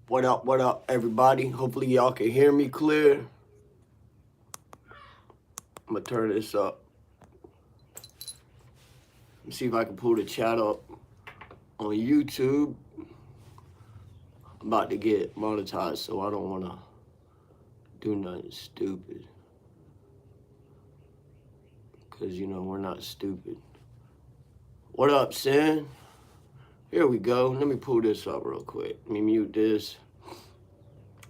What up, everybody? Hopefully y'all can hear me clear. I'm gonna turn this up. Let's see if I can pull the chat up on YouTube. I'm about to get monetized, so I don't wanna do nothing stupid. Cause you know we're not stupid. What up, Sin? Here we go. Let me pull this up real quick. Let me mute this.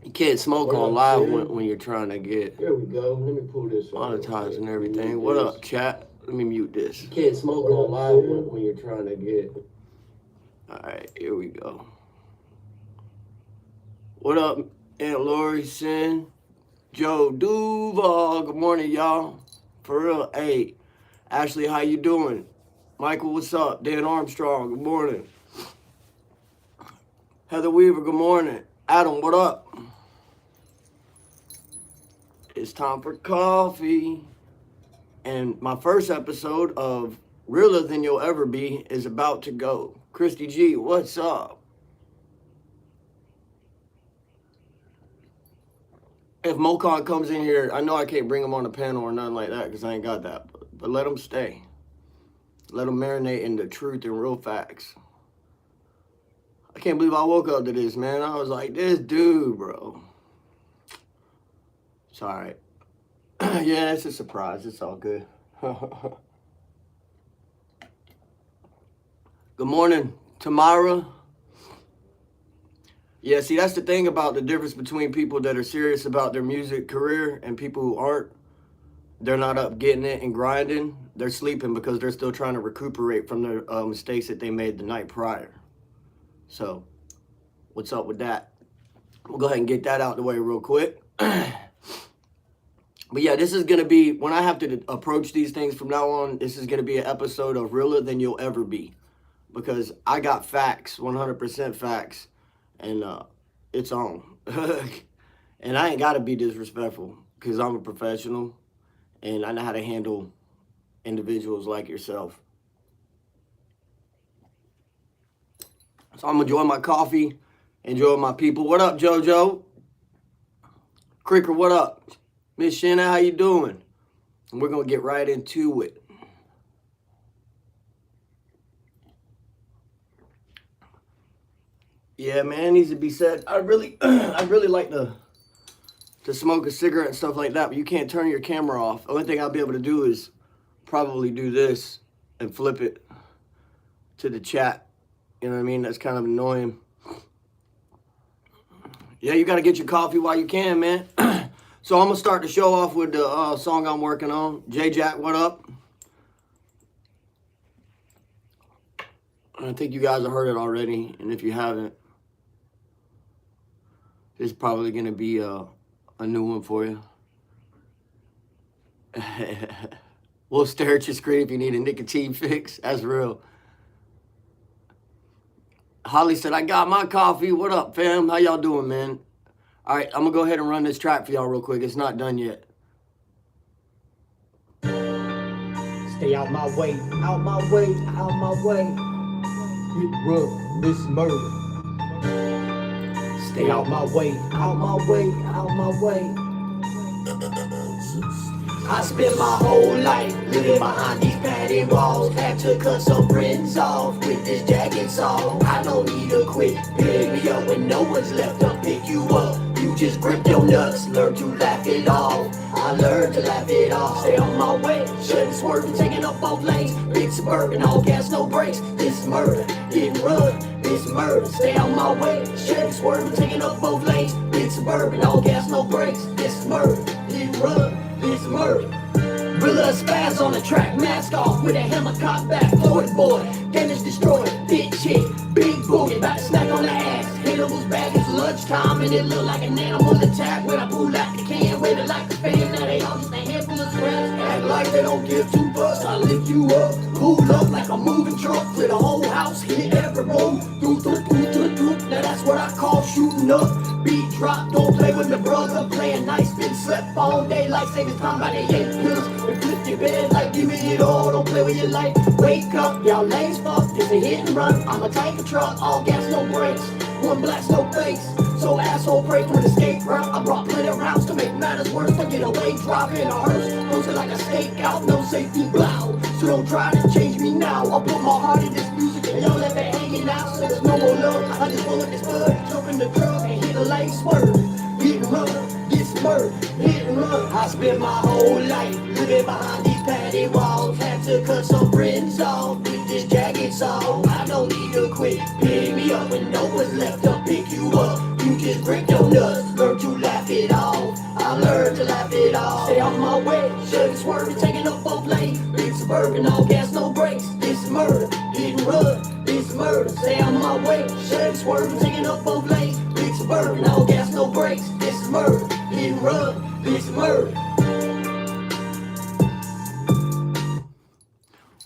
You can't smoke on live when you're trying to get Here we go. Let me pull this up. monetized and everything. What up, chat? Let me mute this. You can't smoke on live when you're trying to get. Alright, here we go. What up, Aunt Lori, Sin, Joe Duval? Good morning, y'all. For real, hey. Ashley, how you doing? Michael, what's up? Dan Armstrong, good morning. Heather Weaver, good morning. Adam, what up? It's time for coffee. And my first episode of Realer Than You'll Ever Be is about to go. Christy G, what's up? If MokoN comes in here, I know I can't bring him on the panel or nothing like that because I ain't got that. But let him stay. Let him marinate in the truth and real facts. I can't believe I woke up to this, man. I was like, this dude, bro. It's all right. Yeah, it's a surprise. It's all good. Good morning, Tamara. Yeah, see, that's the thing about the difference between people that are serious about their music career and people who aren't. They're not up getting it and grinding. They're sleeping because they're still trying to recuperate from their mistakes that they made the night prior. So, what's up with that? We'll go ahead and get that out the way real quick. But yeah, this is going to be, when I have to approach these things from now on, this is going to be an episode of Realer Than You'll Ever Be. Because I got facts, 100% facts, and it's on. And I ain't got to be disrespectful because I'm a professional and I know how to handle individuals like yourself. So I'm enjoying my coffee, enjoying my people. What up, JoJo? Creeker, what up? Miss Shanna, how you doing? And we're going to get right into it. Yeah, man, it needs to be said. I really like to smoke a cigarette and stuff like that, but you can't turn your camera off. The only thing I'll be able to do is probably do this and flip it to the chat. You know what I mean? That's kind of annoying. Yeah, you got to get your coffee while you can, man. So I'm going to start the show off with the song I'm working on. J-Jack, what up? I think you guys have heard it already. And if you haven't, this is probably going to be a new one for you. We'll stare at your screen if you need a nicotine fix. That's real. Holly said, I got my coffee. What up, fam? How y'all doing, man? All right, I'm going to go ahead and run this track for y'all real quick. It's not done yet. Stay out my way, out my way, out my way. Hit rough, this murder. Stay out my way, out my way, out my way. I spent my whole life living behind these padded walls. Had to cut some friends off with this jacket song. I don't need to quit, pick me up when no one's left to pick you up. You just grip your nuts, learn to laugh it off. I learned to laugh it off. Stay on my way, shouldn't swerve and taking up both lanes. Big suburban, all gas, no brakes. This is murder, get run, this murder. Stay on my way, shouldn't swerve and taking up both lanes. Big suburban, all gas, no brakes. This is murder, get run, this is murder. Rilla spaz on the track, mask off with a hammer cocked back. Floyd boy, damage destroyed, big chick, big booty, about to snack on the ass. Hannibal's back, it's lunchtime and it look like an animal attack. When I pull out the can, waving like a fan, now they all just a handful of scraps. Act like they don't give two fucks, I lift you up, pull up like a moving truck, clear the whole house, hit every room, do. Now that's what I call shooting up. Beat drop, don't play with my brother, playing nice, been slept all day like saving time by the 8 pills. And flip your bed like give me it all, don't play with your life. Wake up, y'all lanes fuck, it's a hit and run. I'm a tanker truck, all gas, no brakes. One blast, no face. So asshole pray for an escape route. I brought plenty of rounds to make matters worse. To get away, dropping a hearse. Posted like a stakeout, no safety blow. So don't try to change me now. I'll put my heart in this music and y'all left it hanging out. So there's no more love. I just pull up this bud, jump in the truck and hit a lane swerve. Hit and run, get smurfed, hit and run. I spent my whole life living behind these padded walls. Had to cut some friends off with this jagged saw. I don't need to quit, pick me up when no one's left to pick you up. You just break your nuts, learn to laugh it off. I learned to laugh it off. Stay on my way, shouldn't swerve, taking up both lanes. Big suburban, all gas, no brakes. This is murder, hit and run, this is murder. Stay on my way, shouldn't swerve, taking up both lanes. Big suburban, all gas, no brakes. This is murder, hit and run, this is murder.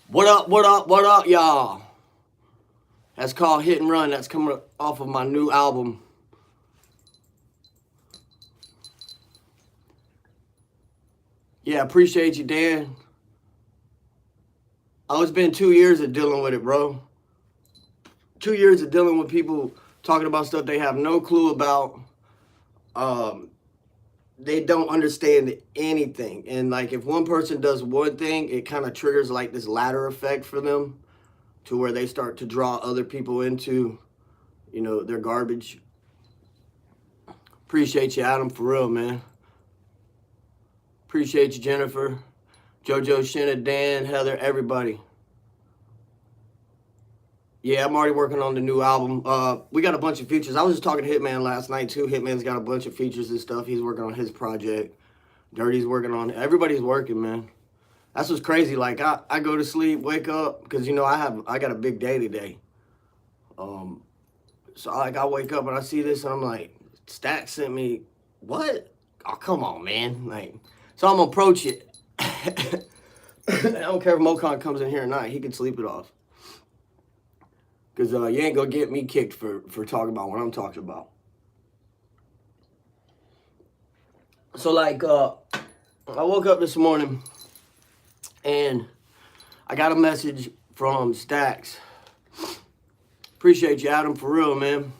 What up, y'all? That's called Hit and Run. That's coming off of my new album. Yeah, appreciate you, Dan. Oh, it's been 2 years of dealing with it, bro. 2 years of dealing with people talking about stuff they have no clue about. They don't understand anything. And like if one person does one thing, it kind of triggers like this ladder effect for them to where they start to draw other people into, you know, their garbage. Appreciate you, Adam, for real, man. Appreciate you, Jennifer, JoJo, Shanna, Dan, Heather, everybody. Yeah, I'm already working on the new album. We got a bunch of features. I was just talking to Hitman last night, too. Hitman's got a bunch of features and stuff. He's working on his project. Dirty's working on it. Everybody's working, man. That's what's crazy. Like, I go to sleep, wake up, because, you know, I got a big day today. So, like, I wake up and I see this, and I'm like, Stack sent me, what? Oh, come on, man. Like, so I'm going to approach it. I don't care if MokoN comes in here or not. He can sleep it off. Because you ain't going to get me kicked for talking about what I'm talking about. So, like, I woke up this morning, and I got a message from Stacks. Appreciate you, Adam, for real, man.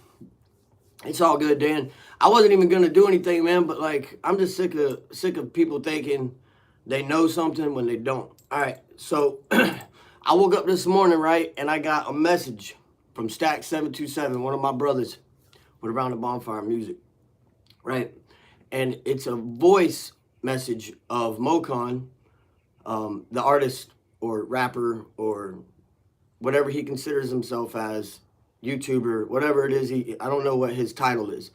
It's all good, Dan. I wasn't even going to do anything, man, but, like, I'm just sick of people thinking they know something when they don't. All right, so I woke up this morning, right, and I got a message from Stack727, one of my brothers with Around the Bonfire Music, right? And it's a voice message of MokoN, the artist or rapper or whatever he considers himself as, YouTuber, whatever it is. I don't know what his title is,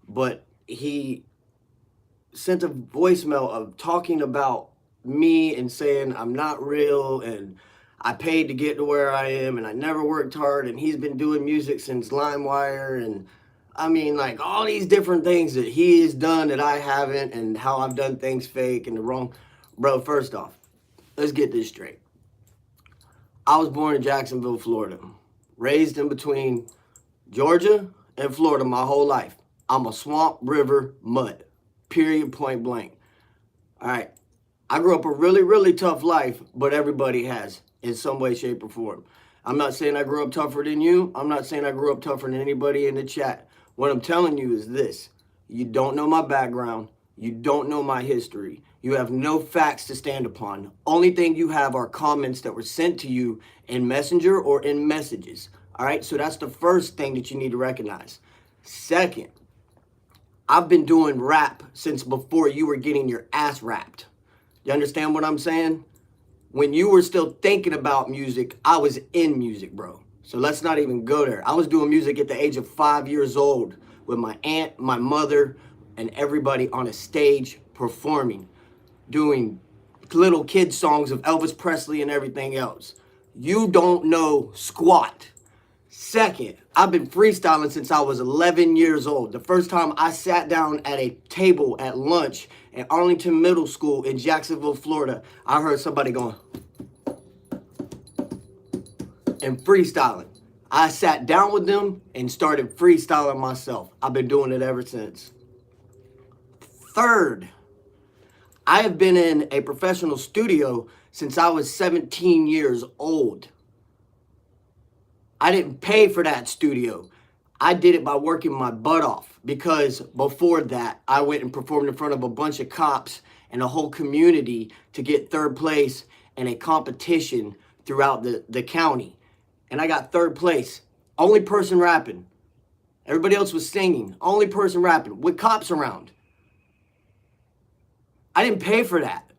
but he sent a voicemail of talking about me and saying I'm not real and I paid to get to where I am and I never worked hard, and he's been doing music since LimeWire, and I mean, like, all these different things that he has done that I haven't, and how I've done things fake and the wrong. Bro, first off, let's get this straight. I was born in Jacksonville, Florida, raised in between Georgia and Florida my whole life. I'm a swamp river mutt, period, point blank. All right, I grew up a really, really tough life, but everybody has in some way, shape, or form. I'm not saying I grew up tougher than you. I'm not saying I grew up tougher than anybody in the chat. What I'm telling you is this. You don't know my background. You don't know my history. You have no facts to stand upon. Only thing you have are comments that were sent to you in Messenger or in messages. All right, so that's the first thing that you need to recognize. Second, I've been doing rap since before you were getting your ass rapped. You understand what I'm saying? When you were still thinking about music, I was in music, bro. So let's not even go there. I was doing music at the age of 5 years old with my aunt, my mother, and everybody on a stage performing, doing little kid songs of Elvis Presley and everything else. You don't know squat. Second, I've been freestyling since I was 11 years old. The first time I sat down at a table at lunch at Arlington Middle School in Jacksonville, Florida, I heard somebody going and freestyling. I sat down with them and started freestyling myself. I've been doing it ever since. Third, I have been in a professional studio since I was 17 years old. I didn't pay for that studio. I did it by working my butt off, because before that, I went and performed in front of a bunch of cops and a whole community to get third place in a competition throughout the county. And I got third place. Only person rapping. Everybody else was singing. Only person rapping with cops around. I didn't pay for that.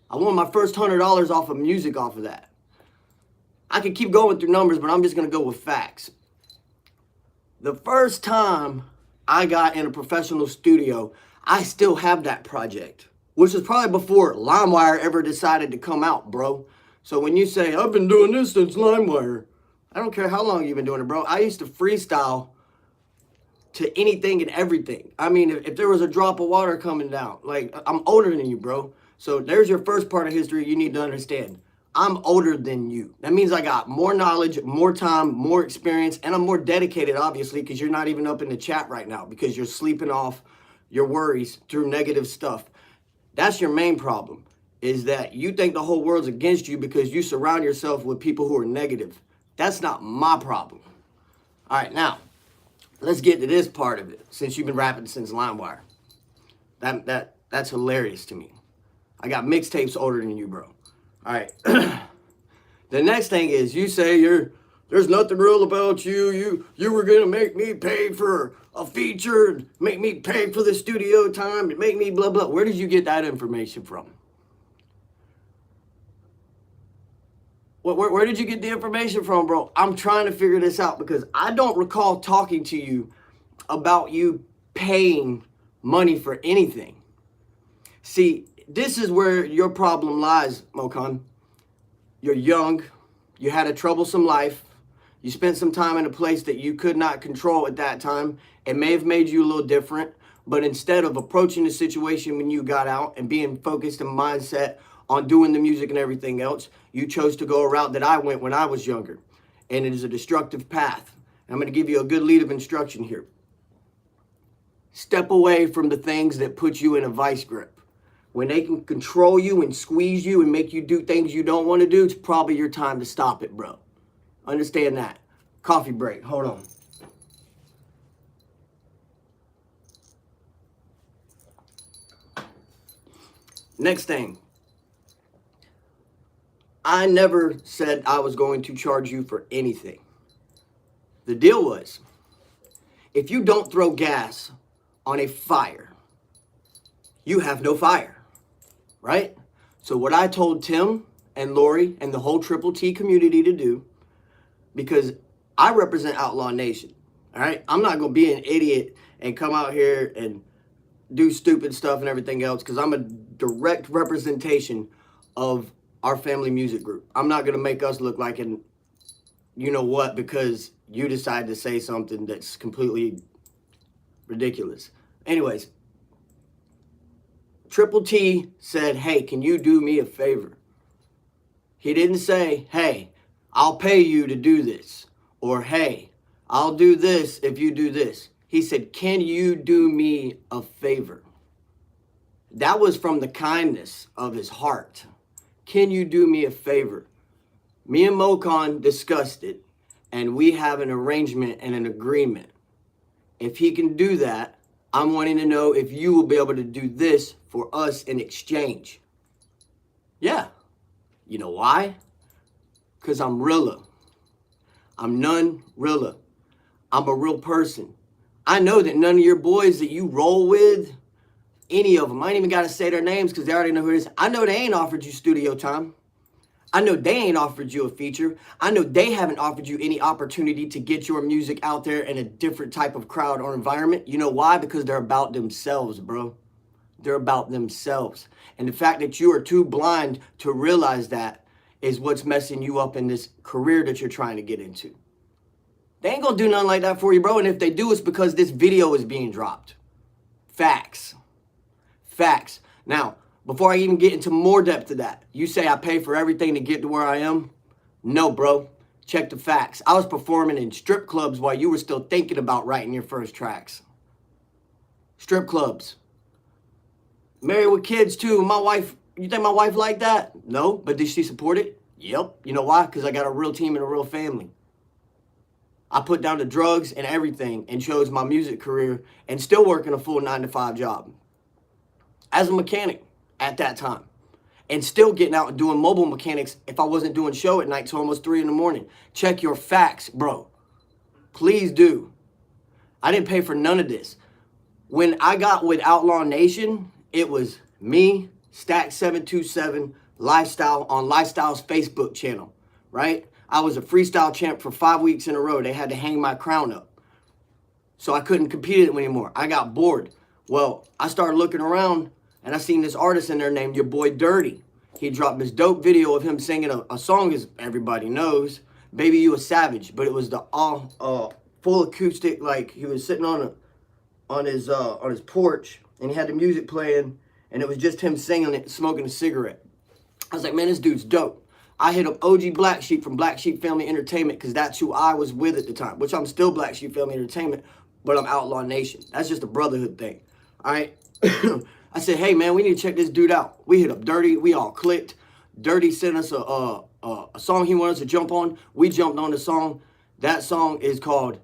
I won my first $100 off of music off of that. I could keep going through numbers, but I'm just going to go with facts. The first time I got in a professional studio, I still have that project, which was probably before LimeWire ever decided to come out, bro. So when you say, I've been doing this since LimeWire, I don't care how long you've been doing it, bro. I used to freestyle to anything and everything. I mean, if there was a drop of water coming down, like, I'm older than you, bro. So there's your first part of history you need to understand. I'm older than you. That means I got more knowledge, more time, more experience, and I'm more dedicated, obviously, because you're not even up in the chat right now because you're sleeping off your worries through negative stuff. That's your main problem, is that you think the whole world's against you because you surround yourself with people who are negative. That's not my problem. All right, now, let's get to this part of it, since you've been rapping since LimeWire. That's hilarious to me. I got mixtapes older than you, bro. All right. The next thing is, you say there's nothing real about you. You were gonna make me pay for a feature, make me pay for the studio time, and make me blah blah. Where did you get that information from? Where did you get the information from, bro? I'm trying to figure this out because I don't recall talking to you about you paying money for anything. See, this is where your problem lies, MokoN. You're young, you had a troublesome life, you spent some time in a place that you could not control at that time. It may have made you a little different, but instead of approaching the situation when you got out and being focused and mindset on doing the music and everything else, you chose to go a route that I went when I was younger. And it is a destructive path. I'm going to give you a good lead of instruction here. Step away from the things that put you in a vice grip. When they can control you and squeeze you and make you do things you don't want to do, it's probably your time to stop it, bro. Understand that. Coffee break. Hold on. Next thing. I never said I was going to charge you for anything. The deal was, if you don't throw gas on a fire, you have no fire. Right? So what I told Tim and Lori and the whole Triple T community to do, because I represent Outlaw Nation, all right? I'm not going to be an idiot and come out here and do stupid stuff and everything else, because I'm a direct representation of our family music group. I'm not going to make us look like an you know what because you decide to say something that's completely ridiculous. Anyways, Triple T said, hey, can you do me a favor? He didn't say, hey, I'll pay you to do this. Or, hey, I'll do this if you do this. He said, can you do me a favor? That was from the kindness of his heart. Can you do me a favor? Me and MokoN discussed it, and we have an arrangement and an agreement. If he can do that, I'm wanting to know if you will be able to do this for us in exchange. Yeah. You know why? Because I'm realer. I'm none realer. I'm a real person. I know that none of your boys that you roll with, any of them, I ain't even got to say their names because they already know who it is. I know they ain't offered you studio time. I know they ain't offered you a feature. I know they haven't offered you any opportunity to get your music out there in a different type of crowd or environment. You know why? Because they're about themselves, bro. They're about themselves. And the fact that you are too blind to realize that is what's messing you up in this career that you're trying to get into. They ain't gonna do nothing like that for you, bro. And if they do, it's because this video is being dropped. Facts. Facts. Now, before I even get into more depth to that, you say I pay for everything to get to where I am? No, bro. Check the facts. I was performing in strip clubs while you were still thinking about writing your first tracks. Strip clubs. Married with kids too. My wife, you think my wife liked that? No, but did she support it? Yep. You know why? Because I got a real team and a real family. I put down the drugs and everything and chose my music career and still working a full 9 to 5 job as a mechanic at that time. And still getting out and doing mobile mechanics if I wasn't doing show at night till almost 3 in the morning. Check your facts, bro. Please do. I didn't pay for none of this. When I got with Outlaw Nation, it was me, Stack727, Lifestyle on Lifestyle's Facebook channel, right? I was a freestyle champ for 5 weeks in a row. They had to hang my crown up. So I couldn't compete anymore. I got bored. Well, I started looking around and I seen this artist in there named your boy Dirty. He dropped this dope video of him singing a song, as everybody knows, Baby You a Savage. But it was the all full acoustic, like he was sitting on his porch and he had the music playing and it was just him singing it, smoking a cigarette. I was like, man, this dude's dope. I hit up OG Black Sheep from Black Sheep Family Entertainment because that's who I was with at the time, which I'm still Black Sheep Family Entertainment, but I'm Outlaw Nation. That's just a brotherhood thing, all right? I said, hey, man, we need to check this dude out. We hit up Dirty. We all clicked. Dirty sent us a song he wanted us to jump on. We jumped on the song. That song is called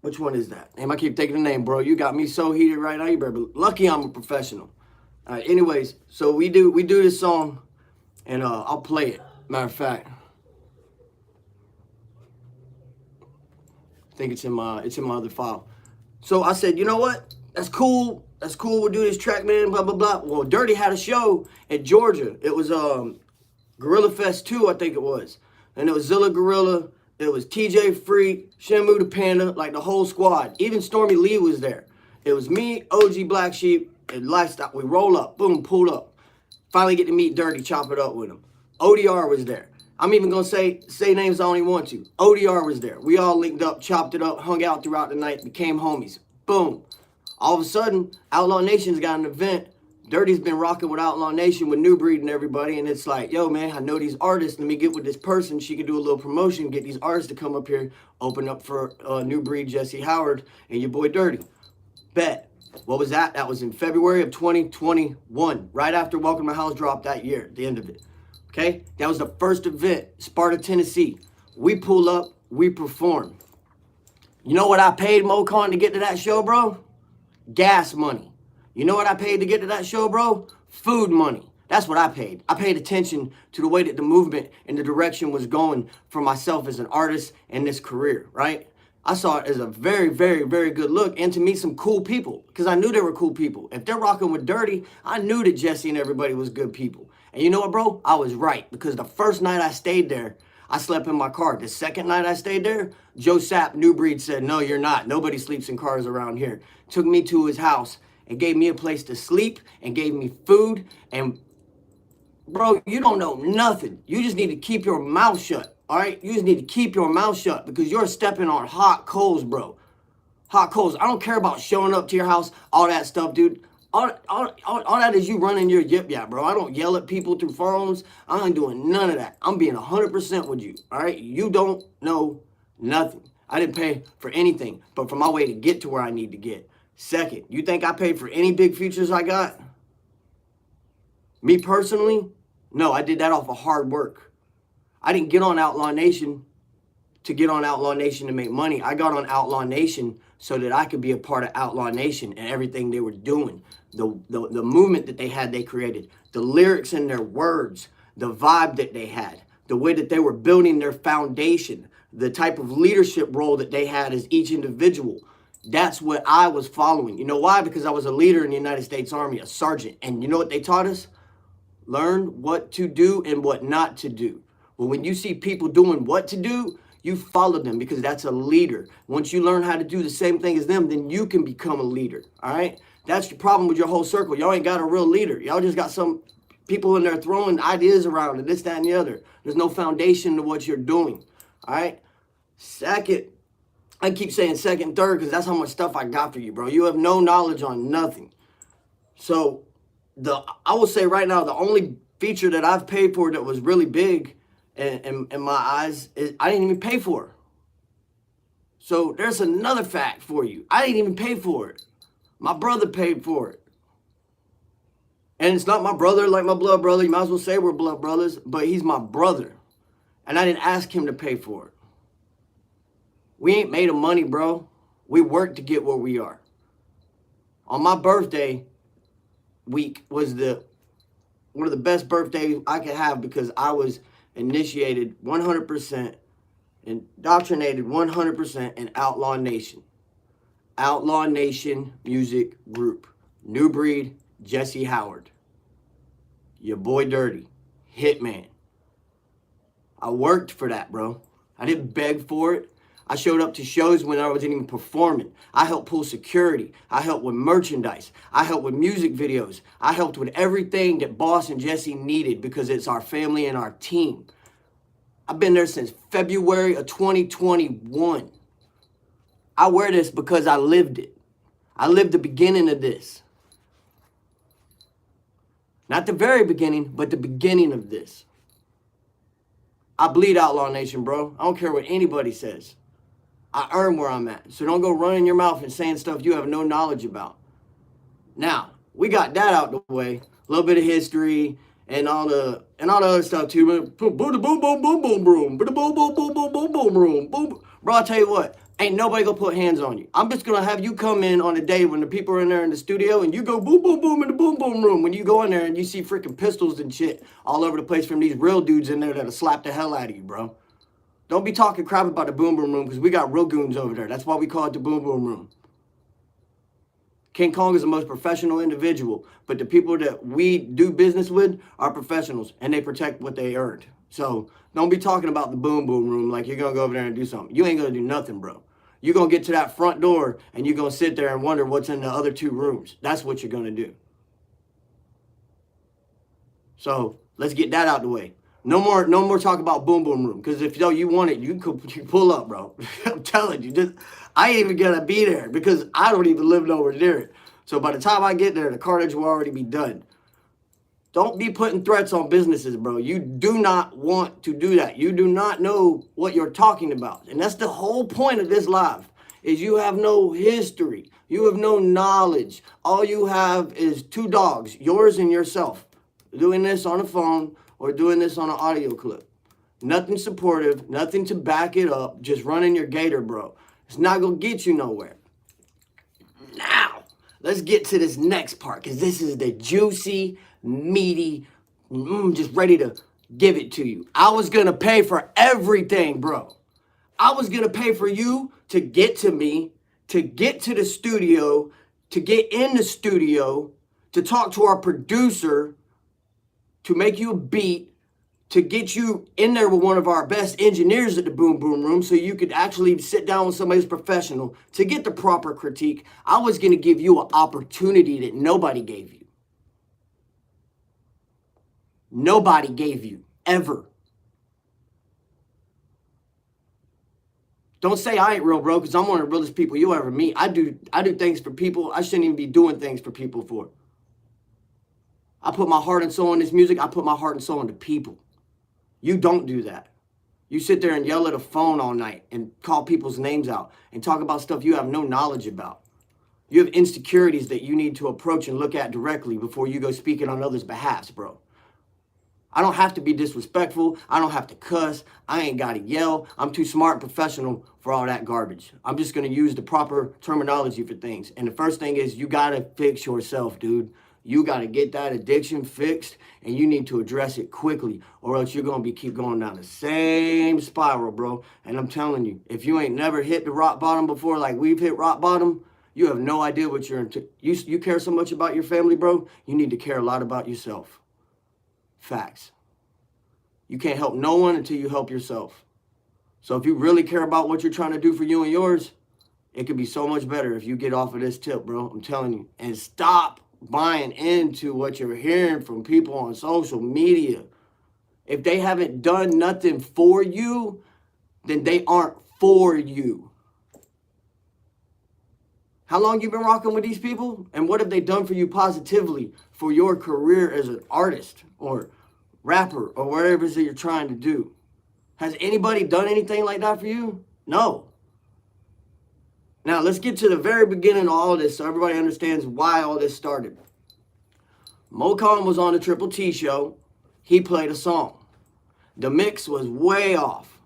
which one is that? Damn, I keep taking the name, bro. You got me so heated right now. You better be lucky I'm a professional. All right, anyways, so we do this song, and I'll play it. Matter of fact, I think it's in my other file. So I said, you know what? That's cool. That's cool. We'll do this track, man. Blah blah blah. Well, Dirty had a show at Georgia. It was Gorilla Fest 2, I think it was, and it was Zilla Gorilla. It was TJ Freak, Shamu the Panda, like the whole squad. Even Stormy Lee was there. It was me, OG Black Sheep, and Lifestyle. We roll up, boom, pull up. Finally get to meet Dirty, chop it up with him. ODR was there. I'm even going to say names I only want to. ODR was there. We all linked up, chopped it up, hung out throughout the night, became homies. Boom. All of a sudden, Outlaw Nation's got an event. Dirty's been rocking with Outlaw Nation with New Breed and everybody, and it's like, yo, man, I know these artists. Let me get with this person. She could do a little promotion, get these artists to come up here, open up for New Breed, Jesse Howard, and your boy Dirty. Bet. What was that? That was in February of 2021, right after Welcome to My House dropped that year, the end of it. Okay? That was the first event, Sparta, Tennessee. We pull up, we perform. You know what I paid MokoN to get to that show, bro? Gas money. You know what I paid to get to that show, bro? Food money. That's what I paid. I paid attention to the way that the movement and the direction was going for myself as an artist and this career, right? I saw it as a very, very, very good look and to meet some cool people because I knew they were cool people. If they're rocking with Dirty, I knew that Jesse and everybody was good people. And you know what, bro? I was right because the first night I stayed there, I slept in my car. The second night I stayed there, Joe Sapp, New Breed, said, no, you're not. Nobody sleeps in cars around here. Took me to his house and gave me a place to sleep and gave me food. And bro, you don't know nothing. You just need to keep your mouth shut, all right? You just need to keep your mouth shut because you're stepping on hot coals, bro. Hot coals. I don't care about showing up to your house, all that stuff, dude. All that is you running your yip yap, bro. I don't yell at people through phones. I ain't doing none of that. I'm being 100% with you, all right? You don't know nothing. I didn't pay for anything but for my way to get to where I need to get. Second, you think I paid for any big features I got? Me personally? No, I did that off of hard work. I didn't get on Outlaw Nation to get on Outlaw Nation to make money. I got on Outlaw Nation so that I could be a part of Outlaw Nation and everything they were doing. The movement that they created, the lyrics in their words, the vibe that they had, the way that they were building their foundation, the type of leadership role that they had as each individual. That's what I was following. You know why? Because I was a leader in the United States Army, a sergeant. And you know what they taught us? Learn what to do and what not to do. Well, when you see people doing what to do, you follow them because that's a leader. Once you learn how to do the same thing as them, then you can become a leader, all right? That's the problem with your whole circle. Y'all ain't got a real leader. Y'all just got some people in there throwing ideas around and this, that, and the other. There's no foundation to what you're doing, all right? Second, I keep saying second, third, because that's how much stuff I got for you, bro. You have no knowledge on nothing. So I will say right now, the only feature that I've paid for that was really big in my eyes is I didn't even pay for it. So there's another fact for you. I didn't even pay for it. My brother paid for it. And it's not my brother like my blood brother. You might as well say we're blood brothers, but he's my brother. And I didn't ask him to pay for it. We ain't made of money, bro. We worked to get where we are. On my birthday week was one of the best birthdays I could have because I was initiated 100%, indoctrinated 100% in Outlaw Nation. Outlaw Nation Music Group. New Breed, Jesse Howard. Your boy Dirty. Hitman. I worked for that, bro. I didn't beg for it. I showed up to shows when I wasn't even performing. I helped pull security. I helped with merchandise. I helped with music videos. I helped with everything that Boss and Jesse needed because it's our family and our team. I've been there since February of 2021. I wear this because I lived it. I lived the beginning of this. Not the very beginning, but the beginning of this. I bleed Outlaw Nation, bro. I don't care what anybody says. I earn where I'm at. So don't go running your mouth and saying stuff you have no knowledge about. Now, we got that out the way. A little bit of history and all the other stuff too. Boom, boom, boom, boom, boom, boom, boom, boom, boom, boom, boom, boom, boom, boom, boom. Bro, I'll tell you what. Ain't nobody gonna put hands on you. I'm just gonna have you come in on a day when the people are in there in the studio and you go boom, boom, boom in the boom, boom room. When you go in there and you see freaking pistols and shit all over the place from these real dudes in there that'll slap the hell out of you, bro. Don't be talking crap about the boom boom room because we got real goons over there. That's why we call it the boom boom room. King Kong is the most professional individual, but the people that we do business with are professionals and they protect what they earned. So don't be talking about the boom boom room like you're going to go over there and do something. You ain't going to do nothing, bro. You're going to get to that front door and you're going to sit there and wonder what's in the other two rooms. That's what you're going to do. So let's get that out the way. No more talk about boom boom room. Because if you want it, you pull up, bro. I'm telling you, I ain't even gonna be there because I don't even live nowhere near it. So by the time I get there, the carnage will already be done. Don't be putting threats on businesses, bro. You do not want to do that. You do not know what you're talking about. And that's the whole point of this live, is you have no history. You have no knowledge. All you have is two dogs, yours and yourself, doing this on a phone or doing this on an audio clip. Nothing supportive, nothing to back it up, just running your gator, bro. It's not going to get you nowhere. Now, let's get to this next part, because this is the juicy, meaty, just ready to give it to you. I was going to pay for everything, bro. I was going to pay for you to get to me, to get to the studio, to get in the studio, to talk to our producer, to make you a beat, to get you in there with one of our best engineers at the Boom Boom Room so you could actually sit down with somebody who's professional to get the proper critique. I was going to give you an opportunity that nobody gave you. Nobody gave you, ever. Don't say I ain't real, bro, because I'm one of the realest people you'll ever meet. I do things for people I shouldn't even be doing things for people for. I put my heart and soul in this music. I put my heart and soul into people. You don't do that. You sit there and yell at a phone all night and call people's names out and talk about stuff you have no knowledge about. You have insecurities that you need to approach and look at directly before you go speaking on others' behalfs, bro. I don't have to be disrespectful. I don't have to cuss. I ain't got to yell. I'm too smart and professional for all that garbage. I'm just going to use the proper terminology for things. And the first thing is you got to fix yourself, dude. You got to get that addiction fixed, and you need to address it quickly, or else you're going to keep going down the same spiral, bro. And I'm telling you, if you ain't never hit the rock bottom before like we've hit rock bottom, you have no idea what you're into. You care so much about your family, bro, you need to care a lot about yourself. Facts. You can't help no one until you help yourself. So if you really care about what you're trying to do for you and yours, it could be so much better if you get off of this tip, bro. I'm telling you. And stop buying into what you're hearing from people on social media. If they haven't done nothing for you, then they aren't for you. How long you been rocking with these people? And what have they done for you positively for your career as an artist or rapper or whatever it is that you're trying to do? Has anybody done anything like that for you? No. Now, let's get to the very beginning of all this so everybody understands why all this started. MokoN was on the Triple T show. He played a song. The mix was way off.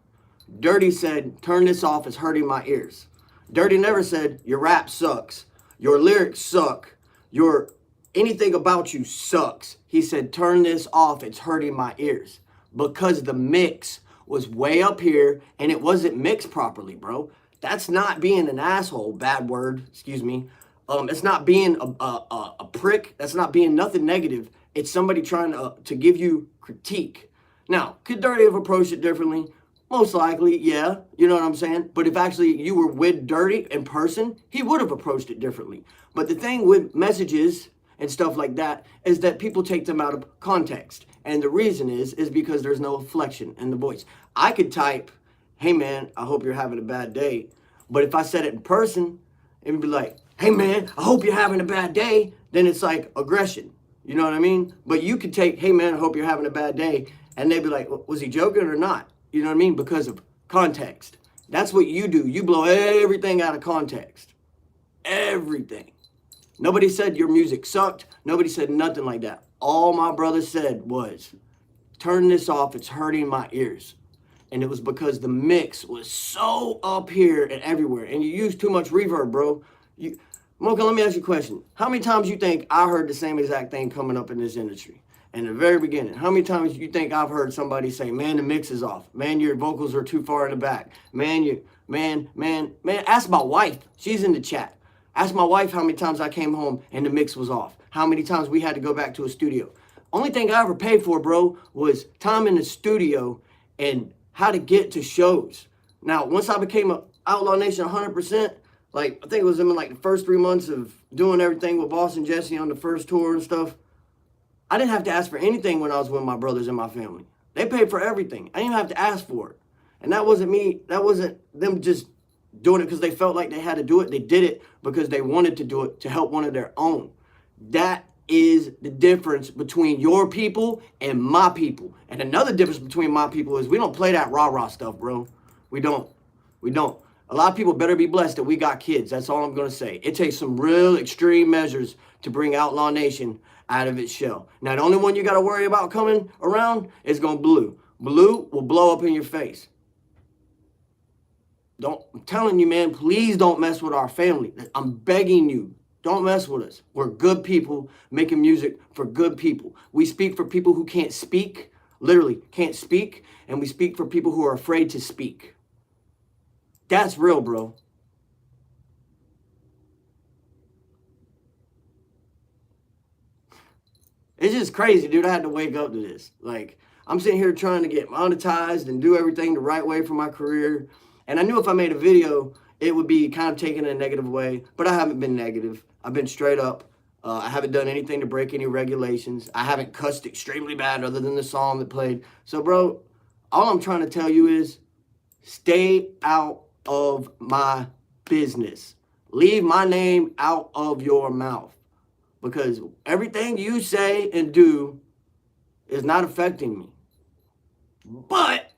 Dirty said, turn this off, it's hurting my ears. Dirty never said, your rap sucks. Your lyrics suck. Your anything about you sucks. He said, turn this off, it's hurting my ears. Because the mix was way up here and it wasn't mixed properly, bro. That's not being an asshole. Bad word, excuse me. It's not being a prick. That's not being nothing negative. It's somebody trying to give you critique. Now, could Dirty have approached it differently? Most likely, yeah. You know what I'm saying? But if actually you were with Dirty in person, he would have approached it differently. But the thing with messages and stuff like that is that people take them out of context. And the reason is because there's no inflection in the voice. I could type, hey man, I hope you're having a bad day. But if I said it in person, it would be like, hey man, I hope you're having a bad day. Then it's like aggression. You know what I mean? But you could take, hey man, I hope you're having a bad day. And they'd be like, was he joking or not? You know what I mean? Because of context. That's what you do. You blow everything out of context. Everything. Nobody said your music sucked. Nobody said nothing like that. All my brother said was, turn this off, it's hurting my ears. And it was because the mix was so up here and everywhere. And you use too much reverb, bro. MokoN, let me ask you a question. How many times you think I heard the same exact thing coming up in this industry? In the very beginning, how many times you think I've heard somebody say, man, the mix is off. Man, your vocals are too far in the back. Man, ask my wife. She's in the chat. Ask my wife how many times I came home and the mix was off. How many times we had to go back to a studio. Only thing I ever paid for, bro, was time in the studio and how to get to shows. Now, once I became a Outlaw Nation 100%, like, I think it was in like the first 3 months of doing everything with Boss and Jesse on the first tour and stuff, I didn't have to ask for anything when I was with my brothers and my family. They paid for everything. I didn't even have to ask for it. And that wasn't me. That wasn't them just doing it because they felt like they had to do it. They did it because they wanted to do it to help one of their own. That is the difference between your people and my people. And another difference between my people is we don't play that rah-rah stuff, bro. We don't. We don't. A lot of people better be blessed that we got kids. That's all I'm going to say. It takes some real extreme measures to bring Outlaw Nation out of its shell. Now, the only one you got to worry about coming around is going Blue. Blue will blow up in your face. I'm telling you, man, please don't mess with our family. I'm begging you. Don't mess with us. We're good people making music for good people. We speak for people who can't speak, literally can't speak, and we speak for people who are afraid to speak. That's real, bro. It's just crazy, dude. I had to wake up to this. Like, I'm sitting here trying to get monetized and do everything the right way for my career. And I knew if I made a video, it would be kind of taken in a negative way. But I haven't been negative. I've been straight up. I haven't done anything to break any regulations. I haven't cussed extremely bad other than the song that played. So, bro, all I'm trying to tell you is stay out of my business. Leave my name out of your mouth. Because everything you say and do is not affecting me. But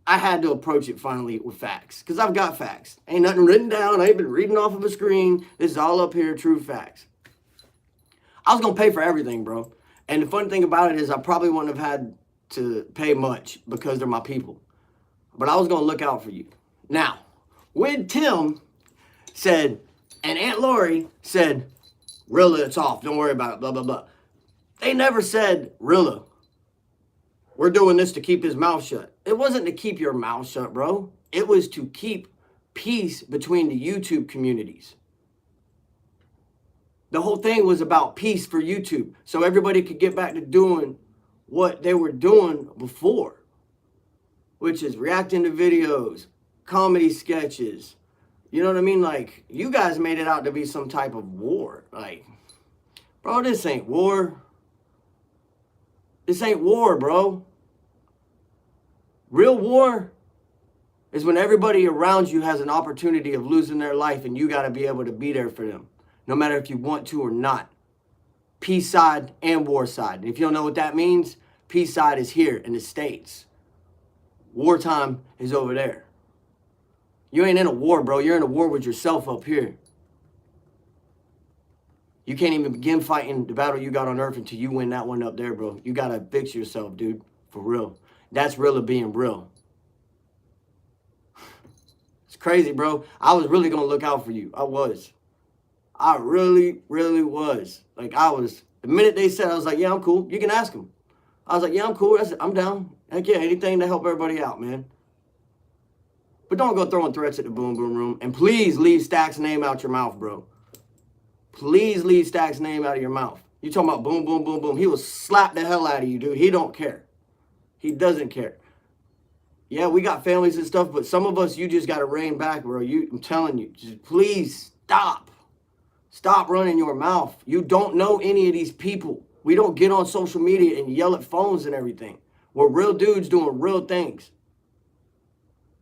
I had to approach it finally with facts. Because I've got facts. Ain't nothing written down. I ain't been reading off of a screen. This is all up here, true facts. I was going to pay for everything, bro. And the funny thing about it is I probably wouldn't have had to pay much because they're my people. But I was going to look out for you. Now, when Tim said, and Aunt Lori said, Rilla, it's off. Don't worry about it, blah, blah, blah. They never said, Rilla, we're doing this to keep his mouth shut. It wasn't to keep your mouth shut, bro. It was to keep peace between the YouTube communities. The whole thing was about peace for YouTube. So everybody could get back to doing what they were doing before. Which is reacting to videos, comedy sketches. You know what I mean? Like, you guys made it out to be some type of war. Like, bro, this ain't war. This ain't war, bro. Real war is when everybody around you has an opportunity of losing their life and you got to be able to be there for them, no matter if you want to or not. Peace side and war side. And if you don't know what that means, peace side is here in the States. Wartime is over there. You ain't in a war, bro. You're in a war with yourself up here. You can't even begin fighting the battle you got on earth until you win that one up there, bro. You got to fix yourself, dude. For real. That's real of being real. It's crazy, bro. I was really going to look out for you. I was. I really, really was. Like, the minute they said, I was like, yeah, I'm cool. You can ask them. I was like, yeah, I'm cool. I'm down. Heck yeah, anything to help everybody out, man. But don't go throwing threats at the Boom Boom Room. And please leave Stack's name out your mouth, bro. Please leave Stack's name out of your mouth. You talking about boom, boom, boom, boom. He will slap the hell out of you, dude. He don't care. He doesn't care. Yeah, we got families and stuff, but some of us, you just got to rein back, bro. I'm telling you, just please stop. Stop running your mouth. You don't know any of these people. We don't get on social media and yell at phones and everything. We're real dudes doing real things.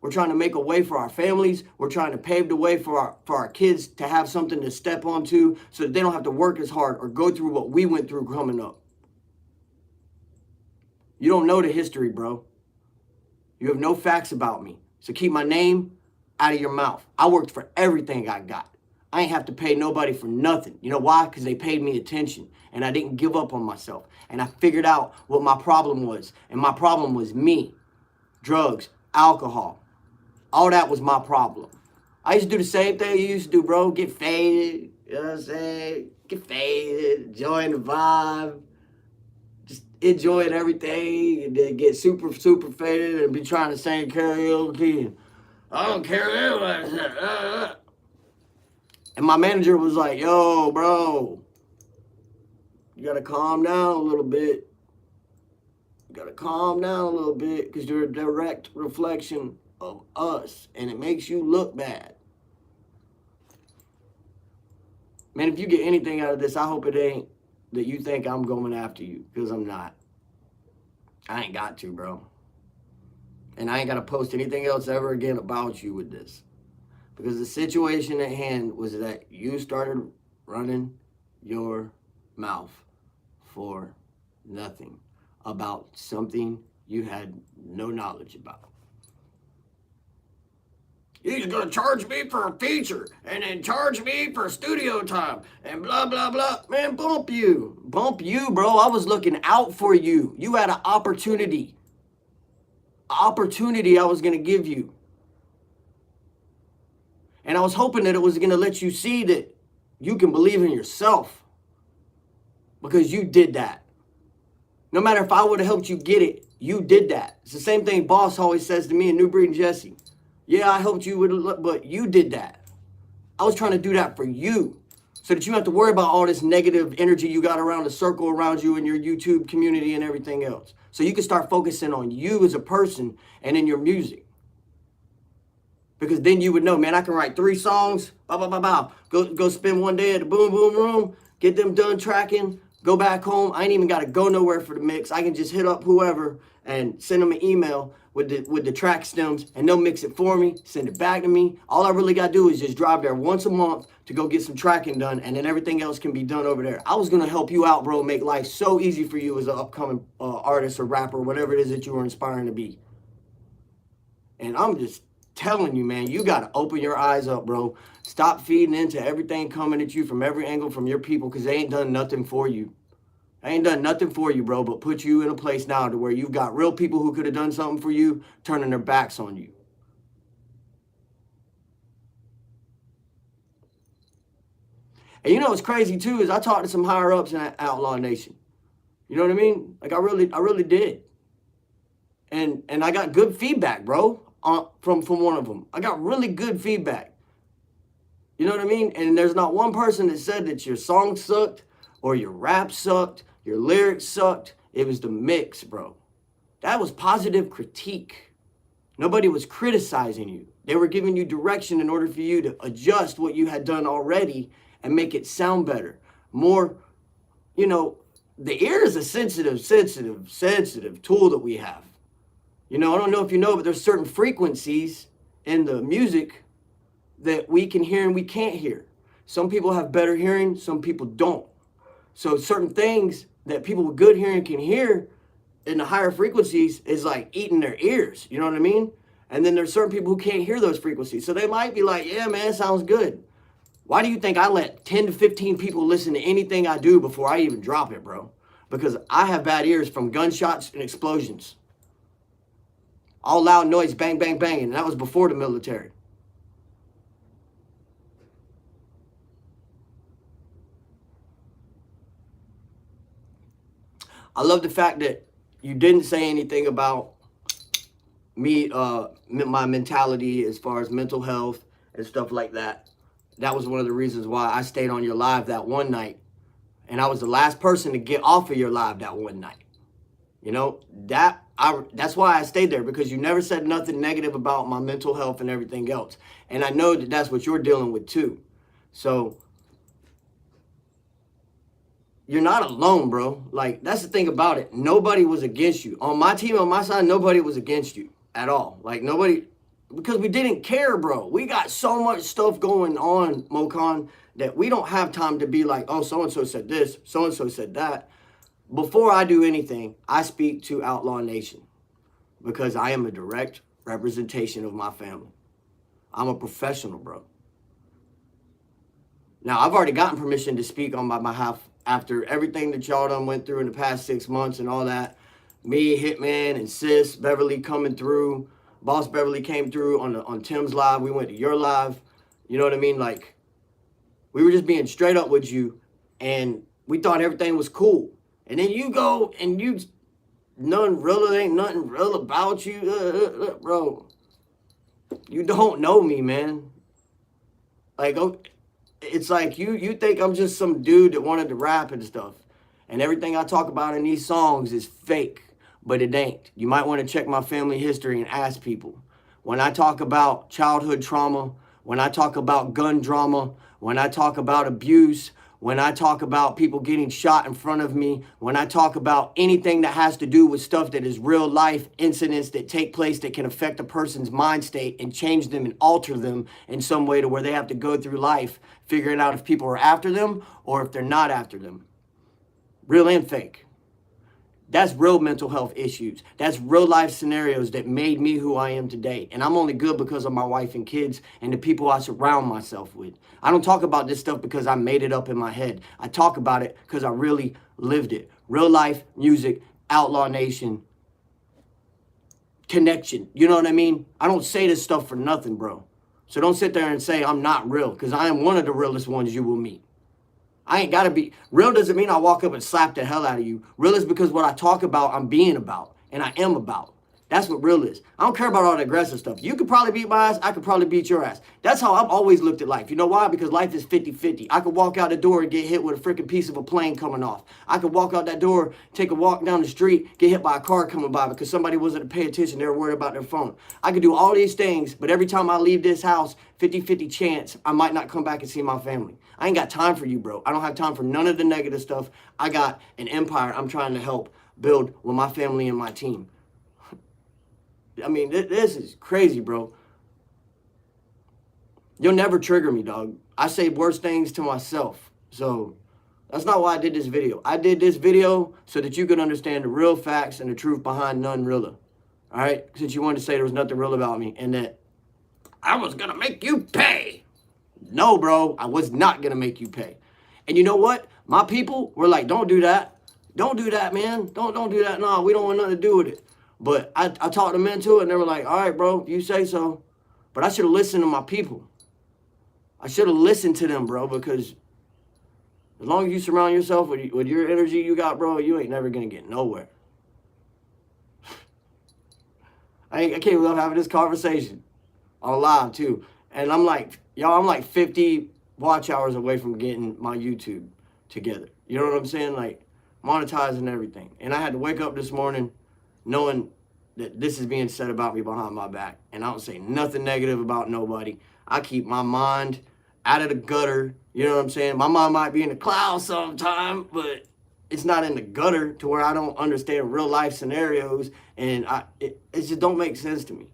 We're trying to make a way for our families. We're trying to pave the way for our kids to have something to step onto so that they don't have to work as hard or go through what we went through coming up. You don't know the history, bro. You have no facts about me. So keep my name out of your mouth. I worked for everything I got. I ain't have to pay nobody for nothing. You know why? Because they paid me attention. And I didn't give up on myself. And I figured out what my problem was. And my problem was me. Drugs, alcohol. All that was my problem. I used to do the same thing you used to do, bro. Get faded. You know what I'm saying? Get faded. Enjoying the vibe. Just enjoying everything. And then get super, super faded and be trying to sing karaoke. I don't care what everybody said. And my manager was like, yo, bro, you got to calm down a little bit. You got to calm down a little bit because you're a direct reflection of us, and it makes you look bad. Man, if you get anything out of this, I hope it ain't that you think I'm going after you, because I'm not. I ain't got to, bro. And I ain't got to post anything else ever again about you with this. Because the situation at hand was that you started running your mouth for nothing about something you had no knowledge about. He's going to charge me for a feature and then charge me for studio time and blah, blah, blah. Man, bump you. Bump you, bro. I was looking out for you. You had an opportunity. Opportunity I was going to give you. And I was hoping that it was going to let you see that you can believe in yourself. Because you did that. No matter if I would have helped you get it, you did that. It's the same thing Boss always says to me in New Breed and Jesse. Yeah, I helped you with it, but you did that. I was trying to do that for you. So that you don't have to worry about all this negative energy you got around the circle around you and your YouTube community and everything else. So you can start focusing on you as a person and in your music. Because then you would know, man, I can write 3 songs, blah, blah, blah, blah. Go spend one day at the Boom Boom Room, get them done tracking, go back home. I ain't even got to go nowhere for the mix. I can just hit up whoever and send them an email with the track stems, and they'll mix it for me, send it back to me. All I really got to do is just drive there once a month to go get some tracking done, and then everything else can be done over there. I was going to help you out, bro, make life so easy for you as an upcoming artist or rapper, whatever it is that you are inspiring to be. And I'm just telling you, man, you got to open your eyes up, bro. Stop feeding into everything coming at you from every angle from your people, because they ain't done nothing for you. I ain't done nothing for you, bro, but put you in a place now to where you've got real people who could have done something for you turning their backs on you. And you know what's crazy too is I talked to some higher ups in Outlaw Nation. You know what I mean? Like I really did. And I got good feedback, bro, from one of them. I got really good feedback. You know what I mean? And there's not one person that said that your song sucked or your rap sucked. Your lyrics sucked. It was the mix, bro. That was positive critique. Nobody was criticizing you. They were giving you direction in order for you to adjust what you had done already and make it sound better. More, you know, the ear is a sensitive tool that we have. You know, I don't know if you know, but there's certain frequencies in the music that we can hear and we can't hear. Some people have better hearing, some people don't. So certain things that people with good hearing can hear in the higher frequencies is like eating their ears. You know what I mean? And then there's certain people who can't hear those frequencies. So they might be like, yeah, man, sounds good. Why do you think I let 10 to 15 people listen to anything I do before I even drop it, bro? Because I have bad ears from gunshots and explosions. All loud noise, bang, bang, bang. And that was before the military. I love the fact that you didn't say anything about me, my mentality as far as mental health and stuff like that. That was one of the reasons why I stayed on your live that one night. And I was the last person to get off of your live that one night. You know, that's why I stayed there, because you never said nothing negative about my mental health and everything else. And I know that that's what you're dealing with too. So you're not alone, bro. Like, that's the thing about it. Nobody was against you. On my team, on my side, nobody was against you at all. Like, nobody, because we didn't care, bro. We got so much stuff going on, MokoN, that we don't have time to be like, oh, so-and-so said this, so-and-so said that. Before I do anything, I speak to Outlaw Nation, because I am a direct representation of my family. I'm a professional, bro. Now, I've already gotten permission to speak on my behalf after everything that y'all done went through in the past 6 months and all that. Me, Hitman, and Sis, Beverly coming through. Boss Beverly came through on Tim's live. We went to your live. You know what I mean? Like, we were just being straight up with you, and we thought everything was cool. And then you go and you, nothing real, ain't nothing real about you. Bro, you don't know me, man. Like, it's like you think I'm just some dude that wanted to rap and stuff. And everything I talk about in these songs is fake, but it ain't. You might want to check my family history and ask people. When I talk about childhood trauma, when I talk about gun drama, when I talk about abuse, when I talk about people getting shot in front of me, when I talk about anything that has to do with stuff that is real life incidents that take place that can affect a person's mind state and change them and alter them in some way to where they have to go through life figuring out if people are after them or if they're not after them. Real and fake. That's real mental health issues. That's real life scenarios that made me who I am today. And I'm only good because of my wife and kids and the people I surround myself with. I don't talk about this stuff because I made it up in my head. I talk about it because I really lived it. Real life, music, Outlaw Nation, connection. You know what I mean? I don't say this stuff for nothing, bro. So don't sit there and say I'm not real, because I am one of the realest ones you will meet. I ain't got to be. Real doesn't mean I walk up and slap the hell out of you. Real is because what I talk about, I'm being about, and I am about. That's what real is. I don't care about all the aggressive stuff. You could probably beat my ass. I could probably beat your ass. That's how I've always looked at life. You know why? Because life is 50-50. I could walk out the door and get hit with a freaking piece of a plane coming off. I could walk out that door, take a walk down the street, get hit by a car coming by because somebody wasn't paying attention. They were worried about their phone. I could do all these things, but every time I leave this house, 50-50 chance I might not come back and see my family. I ain't got time for you, bro. I don't have time for none of the negative stuff. I got an empire I'm trying to help build with my family and my team. I mean, this is crazy, bro. You'll never trigger me, dog. I say worse things to myself. So that's not why I did this video. I did this video so that you could understand the real facts and the truth behind none realer. All right? Since you wanted to say there was nothing real about me and that I was going to make you pay. No, bro. I was not going to make you pay. And you know what? My people were like, don't do that. Don't do that, man. Don't do that. No, we don't want nothing to do with it. But I talked them into it, and they were like, all right, bro, you say so. But I should have listened to my people. I should have listened to them, bro, because as long as you surround yourself with your energy you got, bro, you ain't never going to get nowhere. I can't believe having this conversation on live, too. And I'm like, y'all, I'm like 50 watch hours away from getting my YouTube together. You know what I'm saying? Like, monetizing everything. And I had to wake up this morning knowing that this is being said about me behind my back. And I don't say nothing negative about nobody. I keep my mind out of the gutter. You know what I'm saying? My mind might be in the clouds sometime, but it's not in the gutter to where I don't understand real life scenarios. And it just don't make sense to me.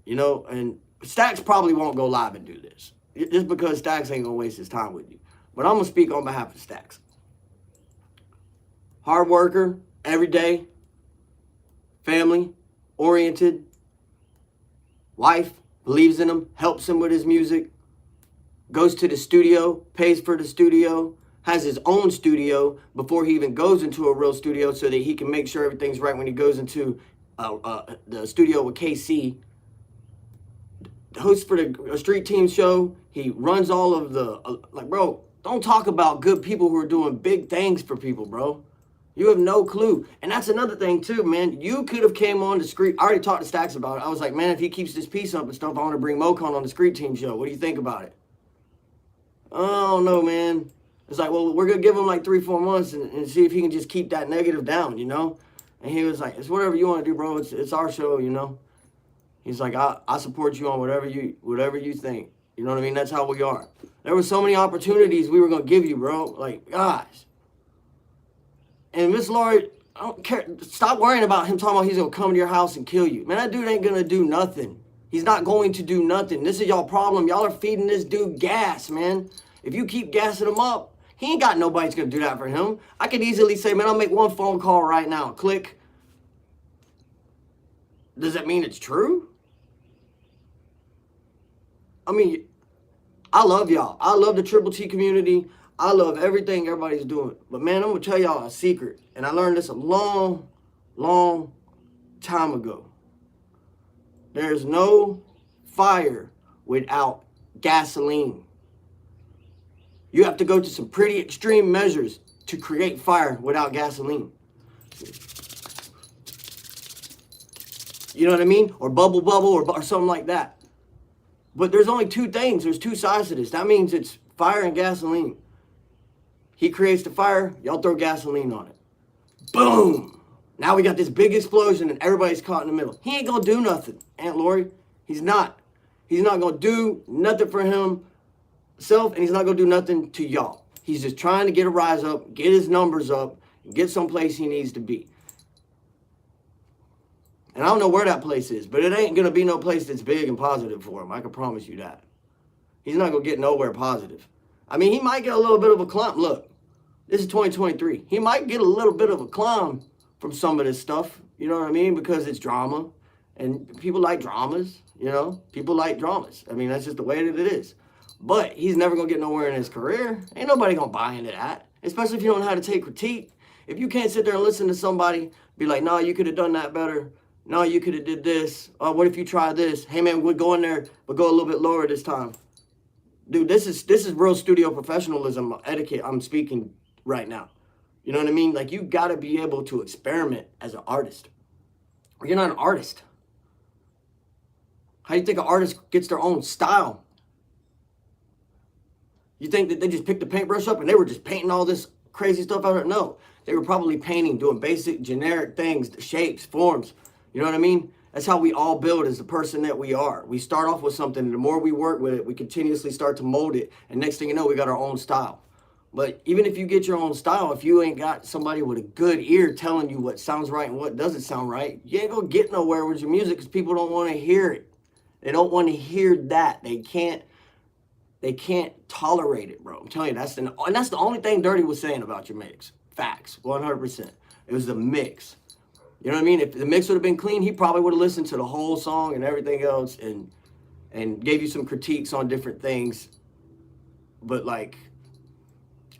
You know, and Stacks probably won't go live and do this. Just because Stacks ain't going to waste his time with you. But I'm going to speak on behalf of Stacks. Hard worker, every day. Family, oriented, wife, believes in him, helps him with his music. goes to the studio, pays for the studio, has his own studio before he even goes into a real studio so that he can make sure everything's right when he goes into the studio with KC. Hosts for the street team show. He runs all of the, like, bro, don't talk about good people who are doing big things for people, bro. You have no clue. And that's another thing too, man. You could have came on the street. I already talked to Stacks about it. I was like, man, if he keeps this piece up and stuff, I want to bring MokoN on the street team show. What do you think about it? I don't know, man. It's like, well, we're going to give him like 3-4 months and see if he can just keep that negative down, you know? And he was like, it's whatever you want to do, bro. It's our show, you know? He's like, I support you on whatever you think. You know what I mean? That's how we are. There were so many opportunities we were going to give you, bro. Like, gosh. And Miss Lori, I don't care. Stop worrying about him talking about he's going to come to your house and kill you. Man, that dude ain't going to do nothing. He's not going to do nothing. This is y'all problem. Y'all are feeding this dude gas, man. If you keep gassing him up, he ain't got nobody's going to do that for him. I could easily say, man, I'll make one phone call right now. Click. Does that mean it's true? I mean, I love y'all. I love the Triple T community. I love everything everybody's doing. But, man, I'm going to tell y'all a secret. And I learned this a long, long time ago. There's no fire without gasoline. You have to go to some pretty extreme measures to create fire without gasoline. You know what I mean? Or bubble or something like that. But there's only two things. There's two sides to this. That means it's fire and gasoline. He creates the fire. Y'all throw gasoline on it. Boom. Now we got this big explosion and everybody's caught in the middle. He ain't going to do nothing, Aunt Lori. He's not. He's not going to do nothing for himself, and he's not going to do nothing to y'all. He's just trying to get a rise up, get his numbers up, and get someplace he needs to be. And I don't know where that place is, but it ain't going to be no place that's big and positive for him. I can promise you that. He's not going to get nowhere positive. I mean, he might get a little bit of a climb. Look, this is 2023. He might get a little bit of a climb from some of this stuff. You know what I mean? Because it's drama. And people like dramas, you know? People like dramas. I mean, that's just the way that it is. But he's never going to get nowhere in his career. Ain't nobody going to buy into that. Especially if you don't know how to take critique. If you can't sit there and listen to somebody, be like, no, you could have done that better. No, you could have did this. What if you try this? Hey, man, we'll go in there, but go a little bit lower this time. Dude, this is real studio professionalism etiquette I'm speaking right now. You know what I mean? Like, you got to be able to experiment as an artist. You're not an artist. How do you think an artist gets their own style? You think that they just picked the paintbrush up and they were just painting all this crazy stuff out of it? No. They were probably painting, doing basic, generic things, shapes, forms. You know what I mean? That's how we all build as the person that we are. We start off with something, and the more we work with it, we continuously start to mold it. And next thing you know, we got our own style. But even if you get your own style, if you ain't got somebody with a good ear telling you what sounds right and what doesn't sound right, you ain't gonna get nowhere with your music because people don't want to hear it. They don't want to hear that. They can't tolerate it, bro. I'm telling you, that's the only thing Dirty was saying about your mix. Facts, 100%. It was the mix. You know what I mean? If the mix would have been clean, he probably would have listened to the whole song and everything else and gave you some critiques on different things. But, like,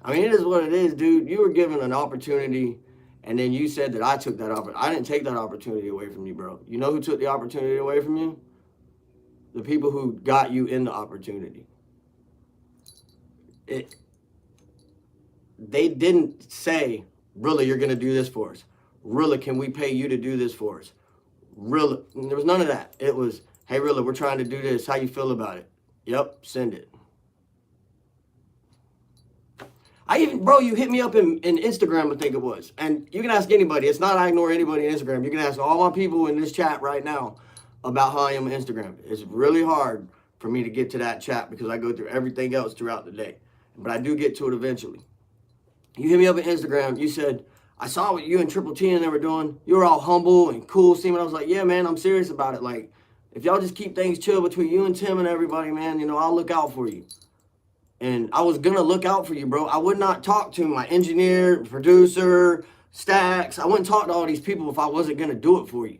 I mean, it is what it is, dude. You were given an opportunity, and then you said that I took that opportunity. I didn't take that opportunity away from you, bro. You know who took the opportunity away from you? The people who got you in the opportunity. They didn't say, really, you're going to do this for us. Rilla, can we pay you to do this for us? Rilla, there was none of that. It was, hey, Rilla, we're trying to do this. How you feel about it? Yep, send it. Bro, you hit me up in Instagram, I think it was. And you can ask anybody. It's not I ignore anybody on Instagram. You can ask all my people in this chat right now about how I am on Instagram. It's really hard for me to get to that chat because I go through everything else throughout the day. But I do get to it eventually. You hit me up on Instagram. You said, I saw what you and Triple T and they were doing. You were all humble and cool, Steven. I was like, yeah, man, I'm serious about it. Like, if y'all just keep things chill between you and Tim and everybody, man, you know, I'll look out for you. And I was going to look out for you, bro. I would not talk to my engineer, producer, Stacks. I wouldn't talk to all these people if I wasn't going to do it for you.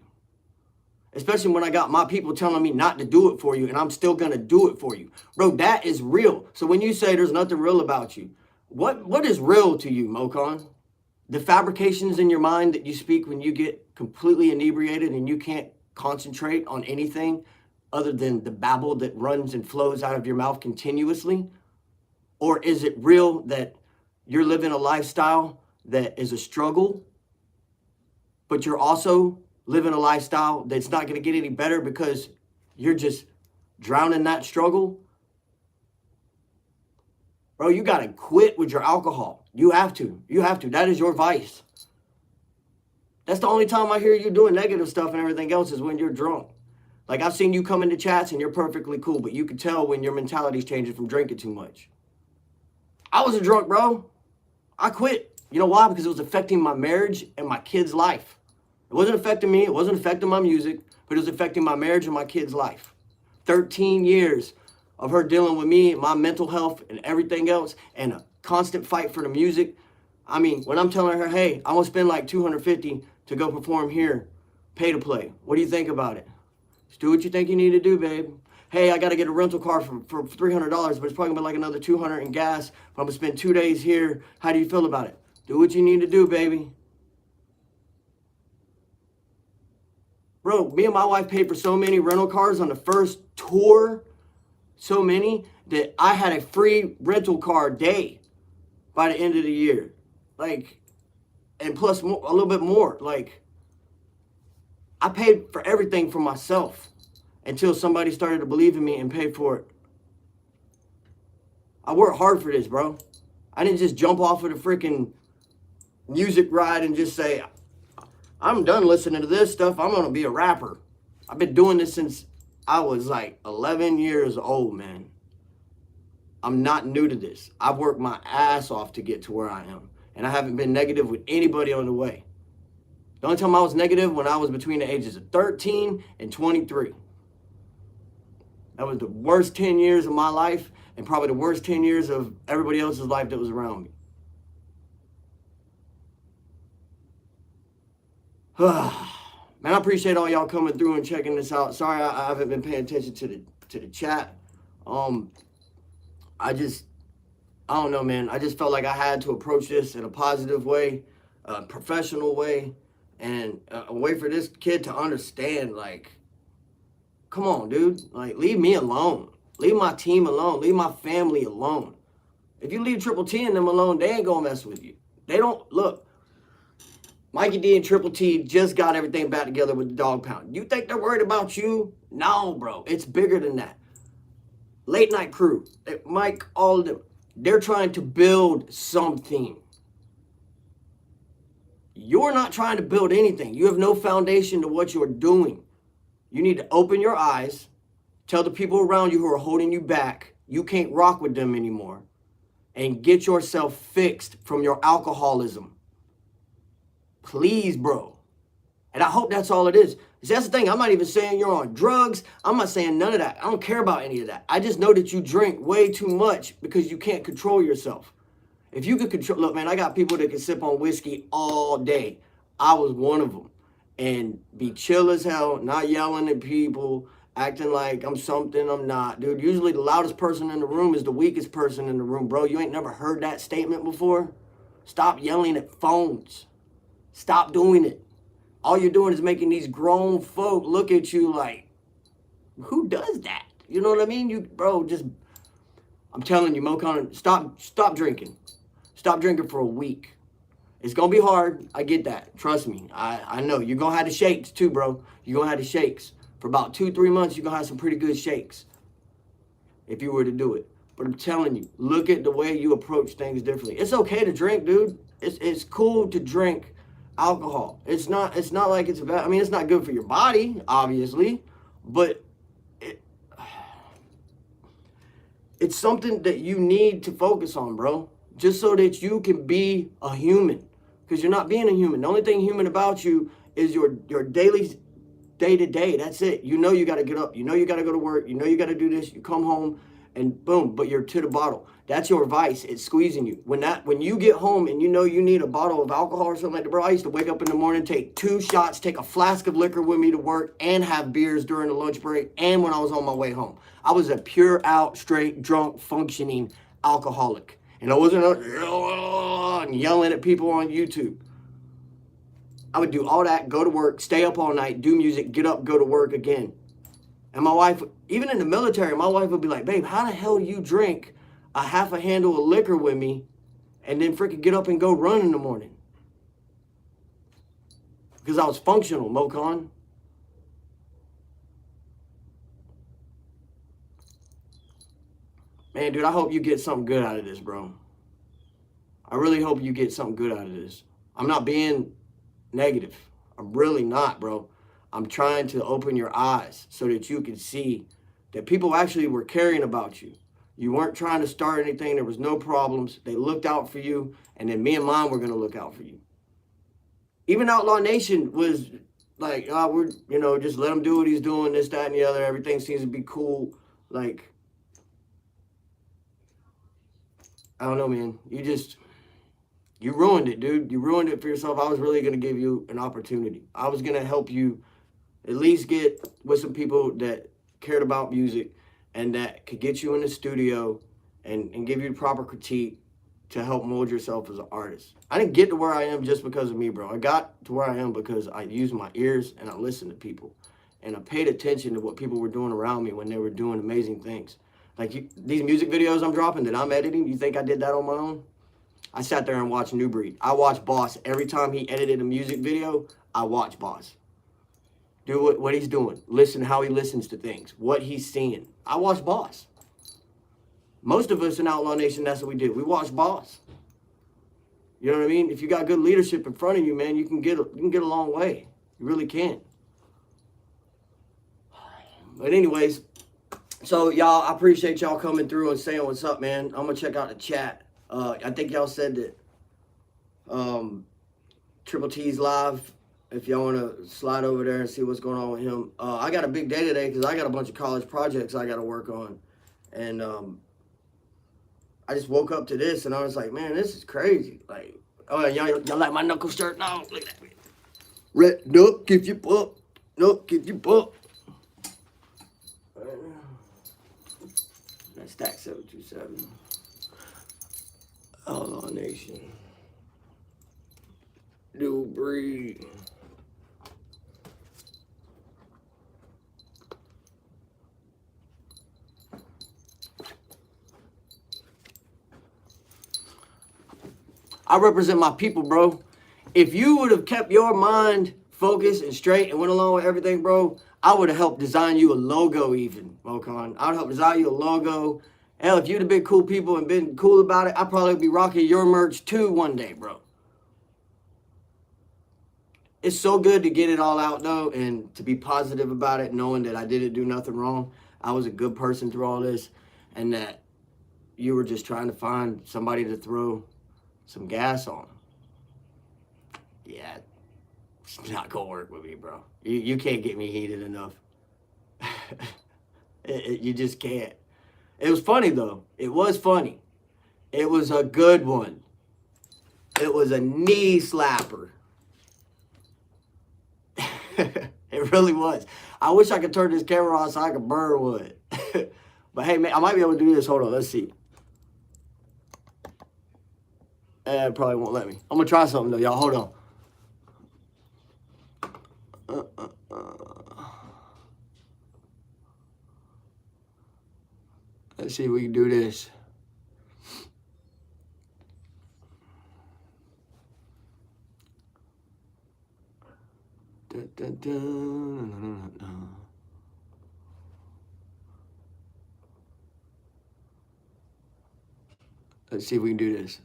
Especially when I got my people telling me not to do it for you, and I'm still gonna do it for you. Bro, that is real. So when you say there's nothing real about you, what is real to you, MokoN? The fabrications in your mind that you speak when you get completely inebriated and you can't concentrate on anything other than the babble that runs and flows out of your mouth continuously? Or is it real that you're living a lifestyle that is a struggle, but you're also living a lifestyle that's not going to get any better because you're just drowning that struggle? Bro, you got to quit with your alcohol. You have to. You have to. That is your vice. That's the only time I hear you doing negative stuff and everything else is when you're drunk. Like, I've seen you come into chats and you're perfectly cool, but you can tell when your mentality's changing from drinking too much. I was a drunk, bro. I quit. You know why? Because it was affecting my marriage and my kid's life. It wasn't affecting me. It wasn't affecting my music, but it was affecting my marriage and my kid's life. 13 years of her dealing with me, my mental health and everything else, and a constant fight for the music. I mean, when I'm telling her, hey, I'm going to spend like $250 to go perform here, pay to play. What do you think about it? Just do what you think you need to do, babe. Hey, I got to get a rental car for $300, but it's probably going to be like another $200 in gas. But I'm going to spend 2 days here. How do you feel about it? Do what you need to do, baby. Bro, me and my wife paid for so many rental cars on the first tour, so many, that I had a free rental car day by the end of the year. Like, and plus more, a little bit more. Like, I paid for everything for myself until somebody started to believe in me and pay for it. I worked hard for this, bro. I didn't just jump off of the freaking music ride and just say, I'm done listening to this stuff. I'm going to be a rapper. I've been doing this since I was like 11 years old, man. I'm not new to this. I've worked my ass off to get to where I am. And I haven't been negative with anybody on the way. The only time I was negative when I was between the ages of 13 and 23. That was the worst 10 years of my life and probably the worst 10 years of everybody else's life that was around me. Man, I appreciate all y'all coming through and checking this out. Sorry I haven't been paying attention to the chat. I don't know, man. I just felt like I had to approach this in a positive way, a professional way, and a way for this kid to understand, like, come on, dude. Like, leave me alone. Leave my team alone. Leave my family alone. If you leave Triple T and them alone, they ain't gonna mess with you. They don't, look, Mikey D and Triple T just got everything back together with the Dog Pound. You think they're worried about you? No, bro. It's bigger than that. Late Night Crew, Mike, all of them, they're trying to build something. You're not trying to build anything. You have no foundation to what you're doing. You need to open your eyes, tell the people around you who are holding you back, you can't rock with them anymore, and get yourself fixed from your alcoholism. Please, bro. And I hope that's all it is. See, that's the thing. I'm not even saying you're on drugs. I'm not saying none of that. I don't care about any of that. I just know that you drink way too much because you can't control yourself. If you could control, look, man, I got people that can sip on whiskey all day. I was one of them. And be chill as hell, not yelling at people, acting like I'm something I'm not. Dude, usually the loudest person in the room is the weakest person in the room, bro. You ain't never heard that statement before? Stop yelling at phones. Stop doing it. All you're doing is making these grown folk look at you like, who does that? You know what I mean? I'm telling you, MokoN, stop drinking. Stop drinking for a week. It's going to be hard. I get that. Trust me. I know. You're going to have the shakes too, bro. You're going to have the shakes. For about 2-3 months, you're going to have some pretty good shakes if you were to do it. But I'm telling you, look at the way you approach things differently. It's okay to drink, dude. It's cool to drink alcohol. It's not like it's bad. I mean, it's not good for your body, obviously, but it's something that you need to focus on, bro, just so that you can be a human, because you're not being a human. The only thing human about you is your daily day-to-day. That's it. You know you got to get up. You know you got to go to work. You know you got to do this. You come home. and boom, but you're to the bottle. That's your vice. It's squeezing you. When you get home and you know you need a bottle of alcohol or something like that, bro, I used to wake up in the morning, take 2 shots, take a flask of liquor with me to work, and have beers during the lunch break and when I was on my way home. I was a pure out, straight, drunk, functioning alcoholic. And I wasn't yelling at people on YouTube. I would do all that, go to work, stay up all night, do music, get up, go to work again. And my wife, even in the military, my wife would be like, babe, how the hell you drink a half a handle of liquor with me and then freaking get up and go run in the morning? Because I was functional, MokoN. Man, dude, I hope you get something good out of this, bro. I really hope you get something good out of this. I'm not being negative. I'm really not, bro. I'm trying to open your eyes so that you can see that people actually were caring about you. You weren't trying to start anything. There was no problems. They looked out for you, and then me and mine were going to look out for you. Even Outlaw Nation was like, oh, we're, just let him do what he's doing, this, that, and the other. Everything seems to be cool. Like, I don't know, man. You ruined it, dude. You ruined it for yourself. I was really going to give you an opportunity. I was going to help you at least get with some people that cared about music and that could get you in the studio and give you the proper critique to help mold yourself as an artist. I didn't get to where I am just because of me, bro. I got to where I am because I used my ears and I listened to people. And I paid attention to what people were doing around me when they were doing amazing things. Like these music videos I'm dropping that I'm editing, you think I did that on my own? I sat there and watched New Breed. I watched Boss. Every time he edited a music video, I watched Boss. Do what he's doing. Listen how he listens to things. What he's seeing. I watch Boss. Most of us in Outlaw Nation, that's what we do. We watch Boss. You know what I mean? If you got good leadership in front of you, man, you can get a long way. You really can. But anyways, so y'all, I appreciate y'all coming through and saying what's up, man. I'm gonna check out the chat. I think y'all said that Triple T's live. If y'all want to slide over there and see what's going on with him. I got a big day today because I got a bunch of college projects I got to work on. And I just woke up to this and I was like, man, this is crazy. Like, oh, y'all like my knuckle shirt? No, look at me. Red, nope, if you pup. Nope, if you pup. That's stack 727. Outlaw Nation. New Breed. I represent my people, bro. If you would have kept your mind focused and straight and went along with everything, bro, I would have helped design you a logo even, MokoN. I would help design you a logo. Hell, if you'd have been cool people and been cool about it, I'd probably be rocking your merch too one day, bro. It's so good to get it all out, though, and to be positive about it, knowing that I didn't do nothing wrong. I was a good person through all this, and that you were just trying to find somebody to throw some gas on. Yeah, it's not gonna work with me, bro. You can't get me heated enough. You just can't. It was funny, though. It was funny. It was a good one. It was a knee slapper. It really was. I wish I could turn this camera on so I could burn wood. But hey, man, I might be able to do this. Hold on, let's see. It probably won't let me. I'm gonna try something though, y'all. Hold on. Let's see if we can do this. Dun, dun, dun. Let's see if we can do this.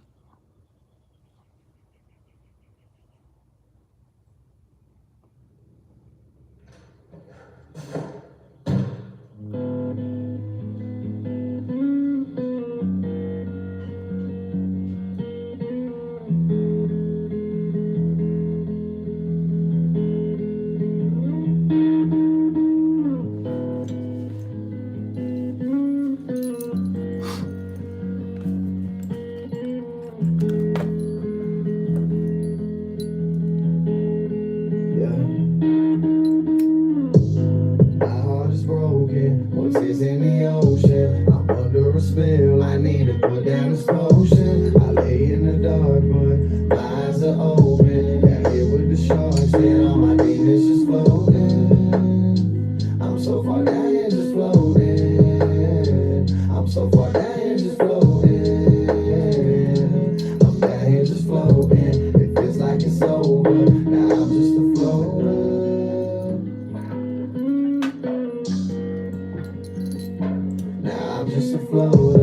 in the ocean. I'm under a spell, I need to put down this potion. I lay in the dark, but my eyes are open. Down here with the sharks, and all my demons just floating. I'm so far down here just floating. I'm so far down here just floating. I'm down here just floating. It feels like it's over. Now I'm just a floater. Now I'm just a floater.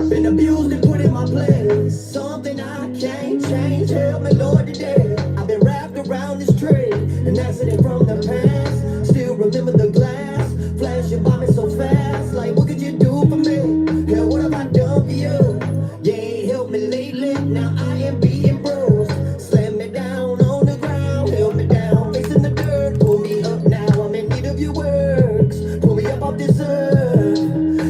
Been abused and put in my place. Something I can't change. Help me, Lord, today. I've been wrapped around this tree, an accident from the past. Still remember the glass flashing by me so fast. Like, what could you do for me? Hell, what have I done for you? You ain't helped me lately. Now I am being bruised. Slam me down on the ground. Help me down, facing the dirt. Pull me up now. I'm in need of your works. Pull me up off this earth.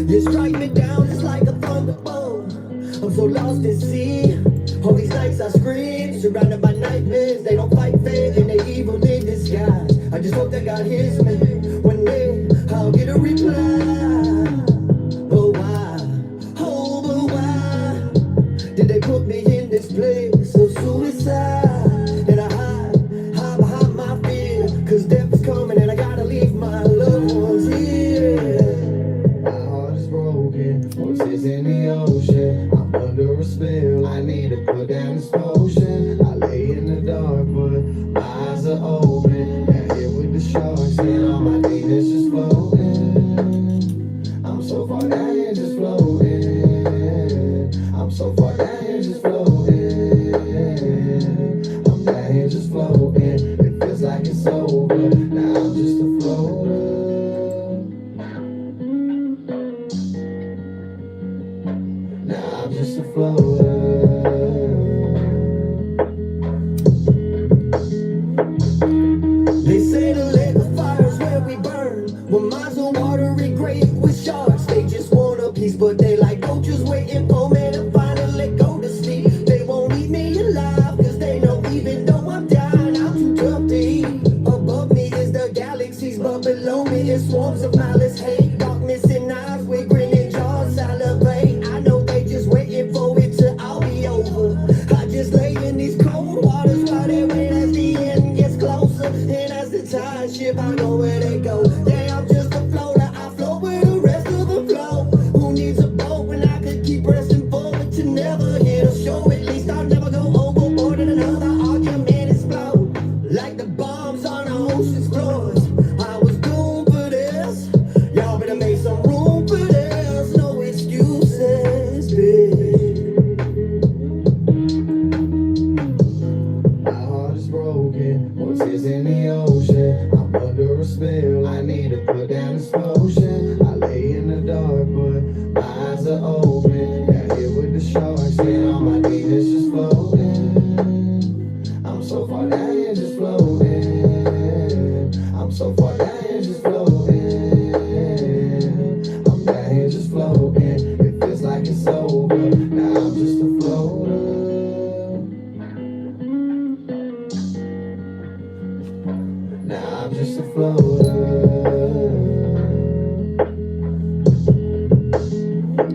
You strike me down just like a thunderbolt. I'm so lost at sea. All these nights I scream, surrounded by nightmares. They don't fight fair and they evil in disguise. I just hope that God hears me. One day I'll get a reply. But why? Oh, but why did they put me in this place of suicide? And I hide behind my fear. Cause death is coming and I gotta leave my loved ones here. My heart is broken, voices in the ocean. I'm under a spell, I need to put down this potion. I lay in the dark, but my eyes are open. Down here with the sharks, and all my demons just floating. I'm so far down here just floating. I'm so far down here just floating. I'm down here just floating. It feels like it's over. Now I'm just a floater. Now I'm just a floater. They say the lake of fire is where we burn. When minds are watery grave with sharks. They just want a piece, but they like roaches waiting for me to finally go to sleep. They won't eat me alive, cause they know even though I'm dying, I'm too tough to eat. Above me is the galaxies, but below me is swarms of malice hate. Darkness in eyes with grinning jaws salivate. I know they just waiting for it to all be over. I just lay in these cold waters while they wait as the end gets closer. And as the tide ship, I go where they go. Yeah, I'm just a floater, I float with the rest of the flow. Who needs a boat when I could keep pressing forward to never hit a show? At least I'll never go overboard and another argument explode. Like the bombs on the ocean's floors. I was doomed for this. Y'all better make some room for this. No excuses, bitch. My heart is broken, voices in the ocean. I'm under a spell, I need to put down this potion. I lay in the dark, but my eyes are open. Down here with the sharks, and all my demons just floating. I'm so far down here just floating. I'm so far down here just floating. I'm down here just floating. It feels like it's over. Now I'm just a floater. Now I'm just a floater.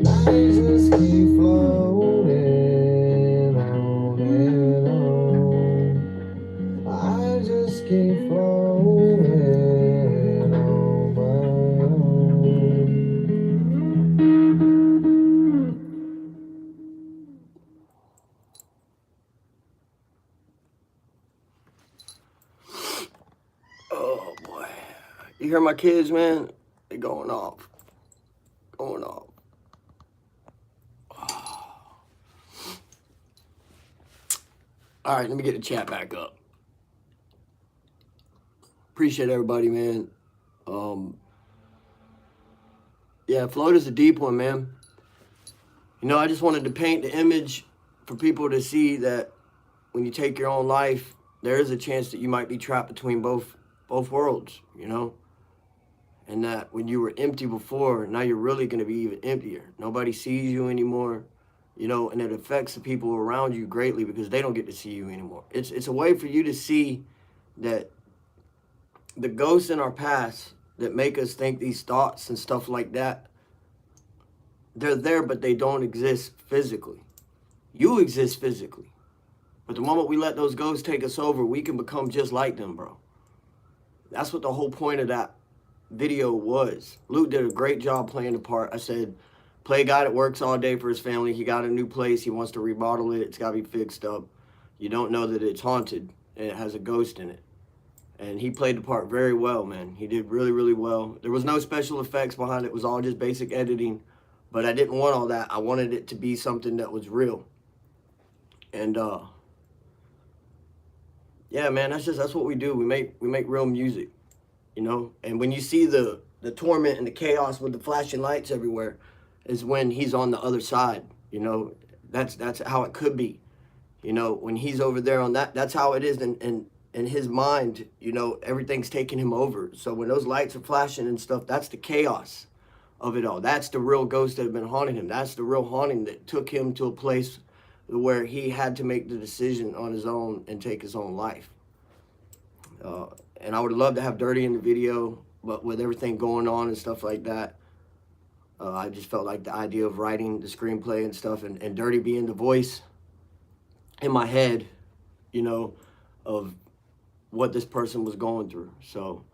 I just keep floating on and on. I just keep floating on my own. Oh boy. You hear my kids, man? They going off. Going off. All right, let me get the chat back up. Appreciate everybody, man. Yeah, float is a deep one, man. You know, I just wanted to paint the image for people to see that when you take your own life, there is a chance that you might be trapped between both worlds, you know? And that when you were empty before, now you're really going to be even emptier. Nobody sees you anymore, you know, and it affects the people around you greatly because they don't get to see you anymore. It's a way for you to see that the ghosts in our past that make us think these thoughts and stuff like that, they're there, but they don't exist physically. You exist physically. But the moment we let those ghosts take us over, we can become just like them, bro. That's what the whole point of that video was. Luke did a great job playing the part. I said, play a guy that works all day for his family. He got a new place. He wants to remodel it. It's got to be fixed up. You don't know that it's haunted and it has a ghost in it. And he played the part very well, man. He did really, really well. There was no special effects behind it. It was all just basic editing. But I didn't want all that. I wanted it to be something that was real. And yeah, man, that's what we do. We make real music, you know. And when you see the torment and the chaos with the flashing lights everywhere, is when he's on the other side. You know, that's how it could be. You know, when he's over there on that, that's how it is. And in his mind, you know, everything's taking him over. So when those lights are flashing and stuff, that's the chaos of it all. That's the real ghost that had been haunting him. That's the real haunting that took him to a place where he had to make the decision on his own and take his own life. And I would love to have Dirty in the video, but with everything going on and stuff like that, I just felt like the idea of writing the screenplay and stuff and Dirty being the voice in my head, you know, of what this person was going through. So,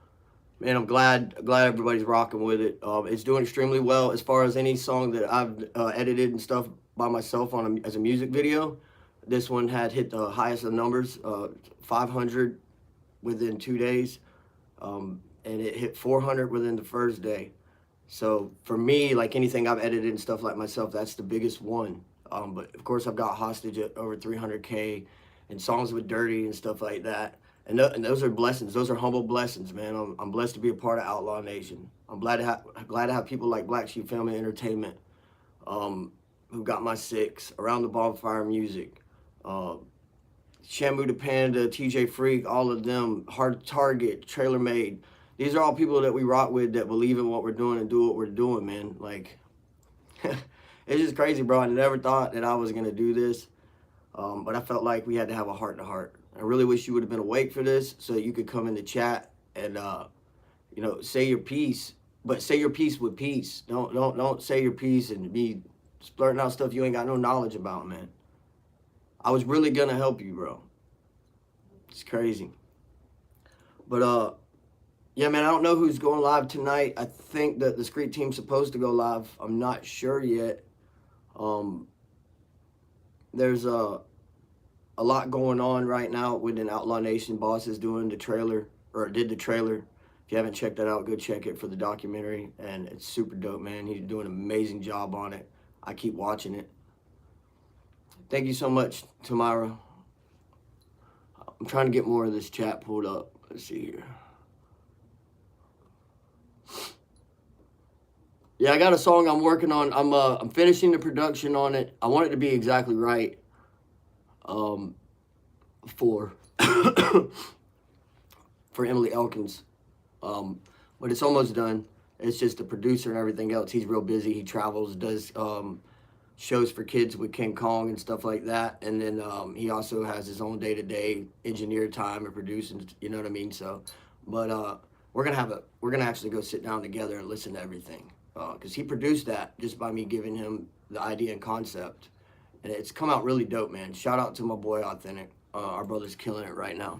man, I'm glad everybody's rocking with it. It's doing extremely well as far as any song that I've edited and stuff by myself as a music video. This one had hit the highest of numbers, 500 within 2 days, and it hit 400 within the first day. So for me, like anything I've edited and stuff like myself, that's the biggest one. But of course, I've got Hostage at over 300K, and songs with Dirty and stuff like that. And those are blessings. Those are humble blessings, man. I'm blessed to be a part of Outlaw Nation. I'm glad to have people like Black Sheep Family Entertainment, who got my six, Around the Bonfire Music, Shamu the Panda, TJ Freak, all of them, Hard Target, Trailer Made. These are all people that we rock with that believe in what we're doing and do what we're doing, man. Like, it's just crazy, bro. I never thought that I was going to do this, but I felt like we had to have a heart-to-heart. I really wish you would have been awake for this so that you could come in the chat and, you know, say your piece, but say your piece with peace. Don't say your piece and be splurting out stuff you ain't got no knowledge about, man. I was really going to help you, bro. It's crazy. But, yeah, man, I don't know who's going live tonight. I think that the Screet team's supposed to go live. I'm not sure yet. There's a lot going on right now within Outlaw Nation. Boss is doing the trailer, or did the trailer. If you haven't checked that out, go check it for the documentary. And it's super dope, man. He's doing an amazing job on it. I keep watching it. Thank you so much, Tamara. I'm trying to get more of this chat pulled up. Let's see here. Yeah, I got a song I'm working on. I'm finishing the production on it. I want it to be exactly right. For for Emily Elkins. But it's almost done. It's just the producer and everything else. He's real busy. He travels, does shows for kids with King Kong and stuff like that. And then he also has his own day-to-day engineer time and producing, you know what I mean? So, but we're gonna actually go sit down together and listen to everything. Because he produced that just by me giving him the idea and concept. And it's come out really dope, man. Shout out to my boy Authentic. Our brother's killing it right now.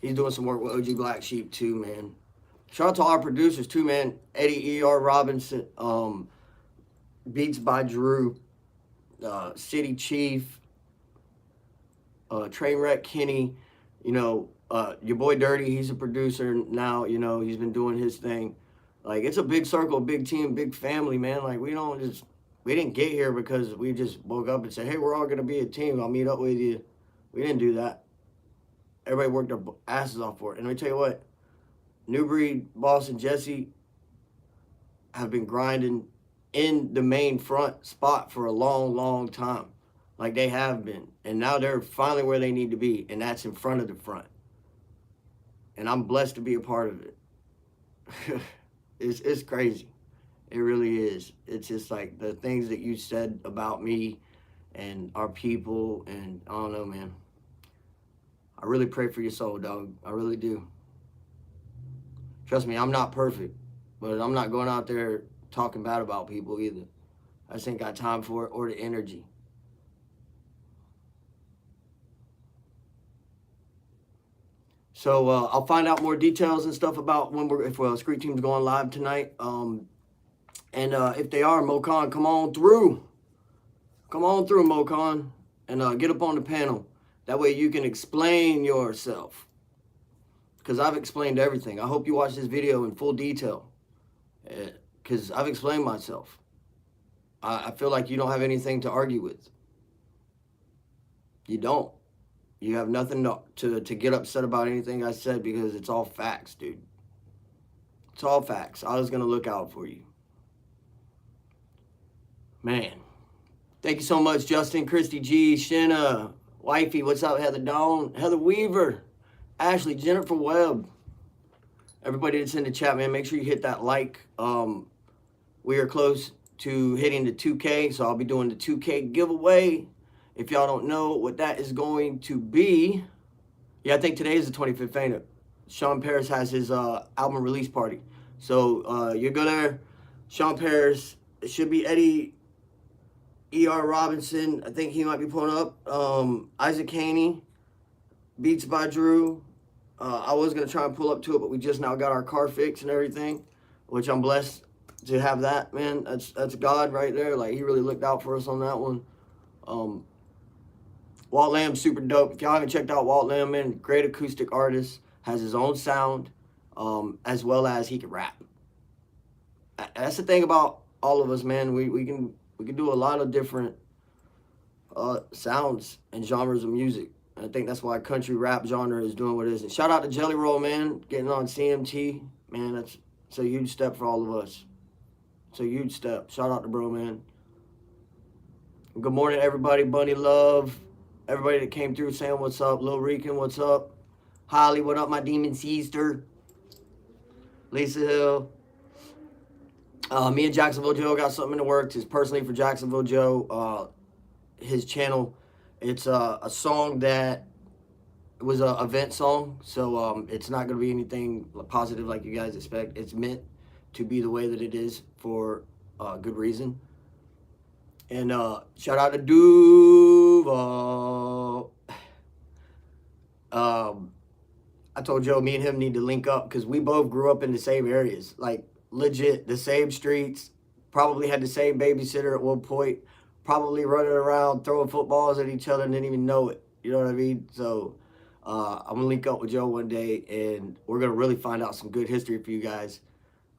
He's doing some work with OG Black Sheep too, man. Shout out to our producers too, man. Eddie E.R. Robinson, Beats by Drew, City Chief, Trainwreck Kenny, you know, your boy Dirty, he's a producer now, you know, he's been doing his thing. Like, it's a big circle, big team, big family, man. Like, we didn't get here because we just woke up and said, hey, we're all going to be a team. I'll meet up with you. We didn't do that. Everybody worked their asses off for it. And let me tell you what, New Breed, Boss, and Jesse have been grinding in the main front spot for a long, long time. Like they have been. And now they're finally where they need to be, and that's in front of the front. And I'm blessed to be a part of it. It's crazy. It really is. It's just like the things that you said about me and our people, and I don't know, man. I really pray for your soul, dog. I really do. Trust me, I'm not perfect, but I'm not going out there talking bad about people either. I just ain't got time for it or the energy. So I'll find out more details and stuff about when if Street Team's going live tonight. And if they are, MokoN, come on through. Come on through, MokoN, and get up on the panel. That way you can explain yourself. Because I've explained everything. I hope you watch this video in full detail. Because I've explained myself. I feel like you don't have anything to argue with. You don't. You have nothing to get upset about anything I said because it's all facts, dude. It's all facts. I was going to look out for you. Man. Thank you so much, Justin, Christy G, Shenna, Wifey, what's up, Heather Dawn, Heather Weaver, Ashley, Jennifer Webb. Everybody that's in the chat, man, make sure you hit that like. We are close to hitting the 2K, so I'll be doing the 2K giveaway. If y'all don't know what that is going to be, yeah, I think today is the 25th, ain't it? Sean Paris has his album release party. So you go there, Sean Paris, it should be Eddie E.R. Robinson, I think he might be pulling up. Isaac Haney, Beats by Drew. I was going to try and pull up to it, but we just now got our car fixed and everything, which I'm blessed to have that, man. That's God right there. Like, he really looked out for us on that one. Walt Lamb's super dope. If y'all haven't checked out Walt Lamb, man, great acoustic artist, has his own sound, as well as he can rap. That's the thing about all of us, man. We can do a lot of different sounds and genres of music. And I think that's why country rap genre is doing what it is. And shout out to Jelly Roll, man, getting on CMT. Man, it's a huge step for all of us. It's a huge step. Shout out to bro, man. Good morning, everybody. Bunny Love. Everybody that came through saying what's up. Lil Rican, what's up? Holly, what up, my demon sister? Lisa Hill. Me and Jacksonville Joe got something in the works. It's personally for Jacksonville Joe. His channel. It's a song that was an event song. So it's not going to be anything positive like you guys expect. It's meant to be the way that it is for good reason. And shout out to Duval. I told Joe me and him need to link up because we both grew up in the same areas. Like, legit, the same streets. Probably had the same babysitter at one point. Probably running around throwing footballs at each other and didn't even know it. You know what I mean? So I'm going to link up with Joe one day and we're going to really find out some good history for you guys.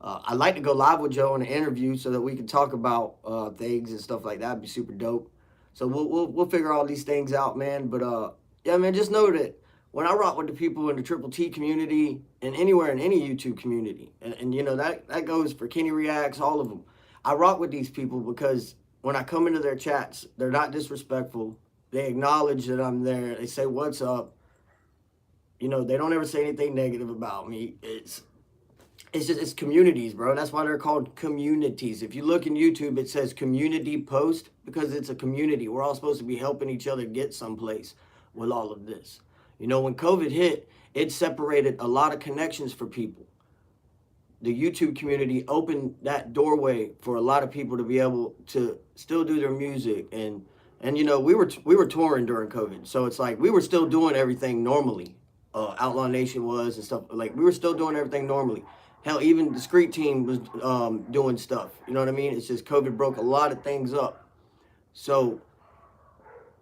I'd like to go live with Joe in an interview so that we can talk about things and stuff like that. It'd be super dope. So we'll figure all these things out, man. But yeah, man, just know that when I rock with the people in the Triple T community and anywhere in any YouTube community, and you know that goes for Kenny Reacts, all of them. I rock with these people because when I come into their chats, they're not disrespectful. They acknowledge that I'm there. They say what's up. You know, they don't ever say anything negative about me. It's communities, bro. That's why they're called communities. If you look in YouTube, it says community post because it's a community. We're all supposed to be helping each other get someplace with all of this. You know, when COVID hit, it separated a lot of connections for people. The YouTube community opened that doorway for a lot of people to be able to still do their music. And you know, we were touring during COVID. So it's like we were still doing everything normally. Outlaw Nation was and stuff. Like, we were still doing everything normally. Hell, even the Street Team was doing stuff. You know what I mean? It's just COVID broke a lot of things up. So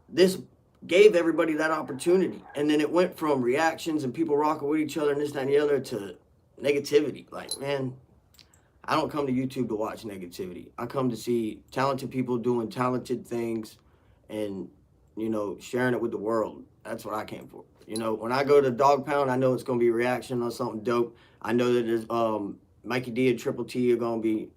this gave everybody that opportunity. And then it went from reactions and people rocking with each other and this, that, and the other to negativity. Like, man, I don't come to YouTube to watch negativity. I come to see talented people doing talented things and, you know, sharing it with the world. That's what I came for. You know, when I go to Dog Pound, I know it's going to be a reaction on something dope. I know that there's Mikey D and Triple T are going to be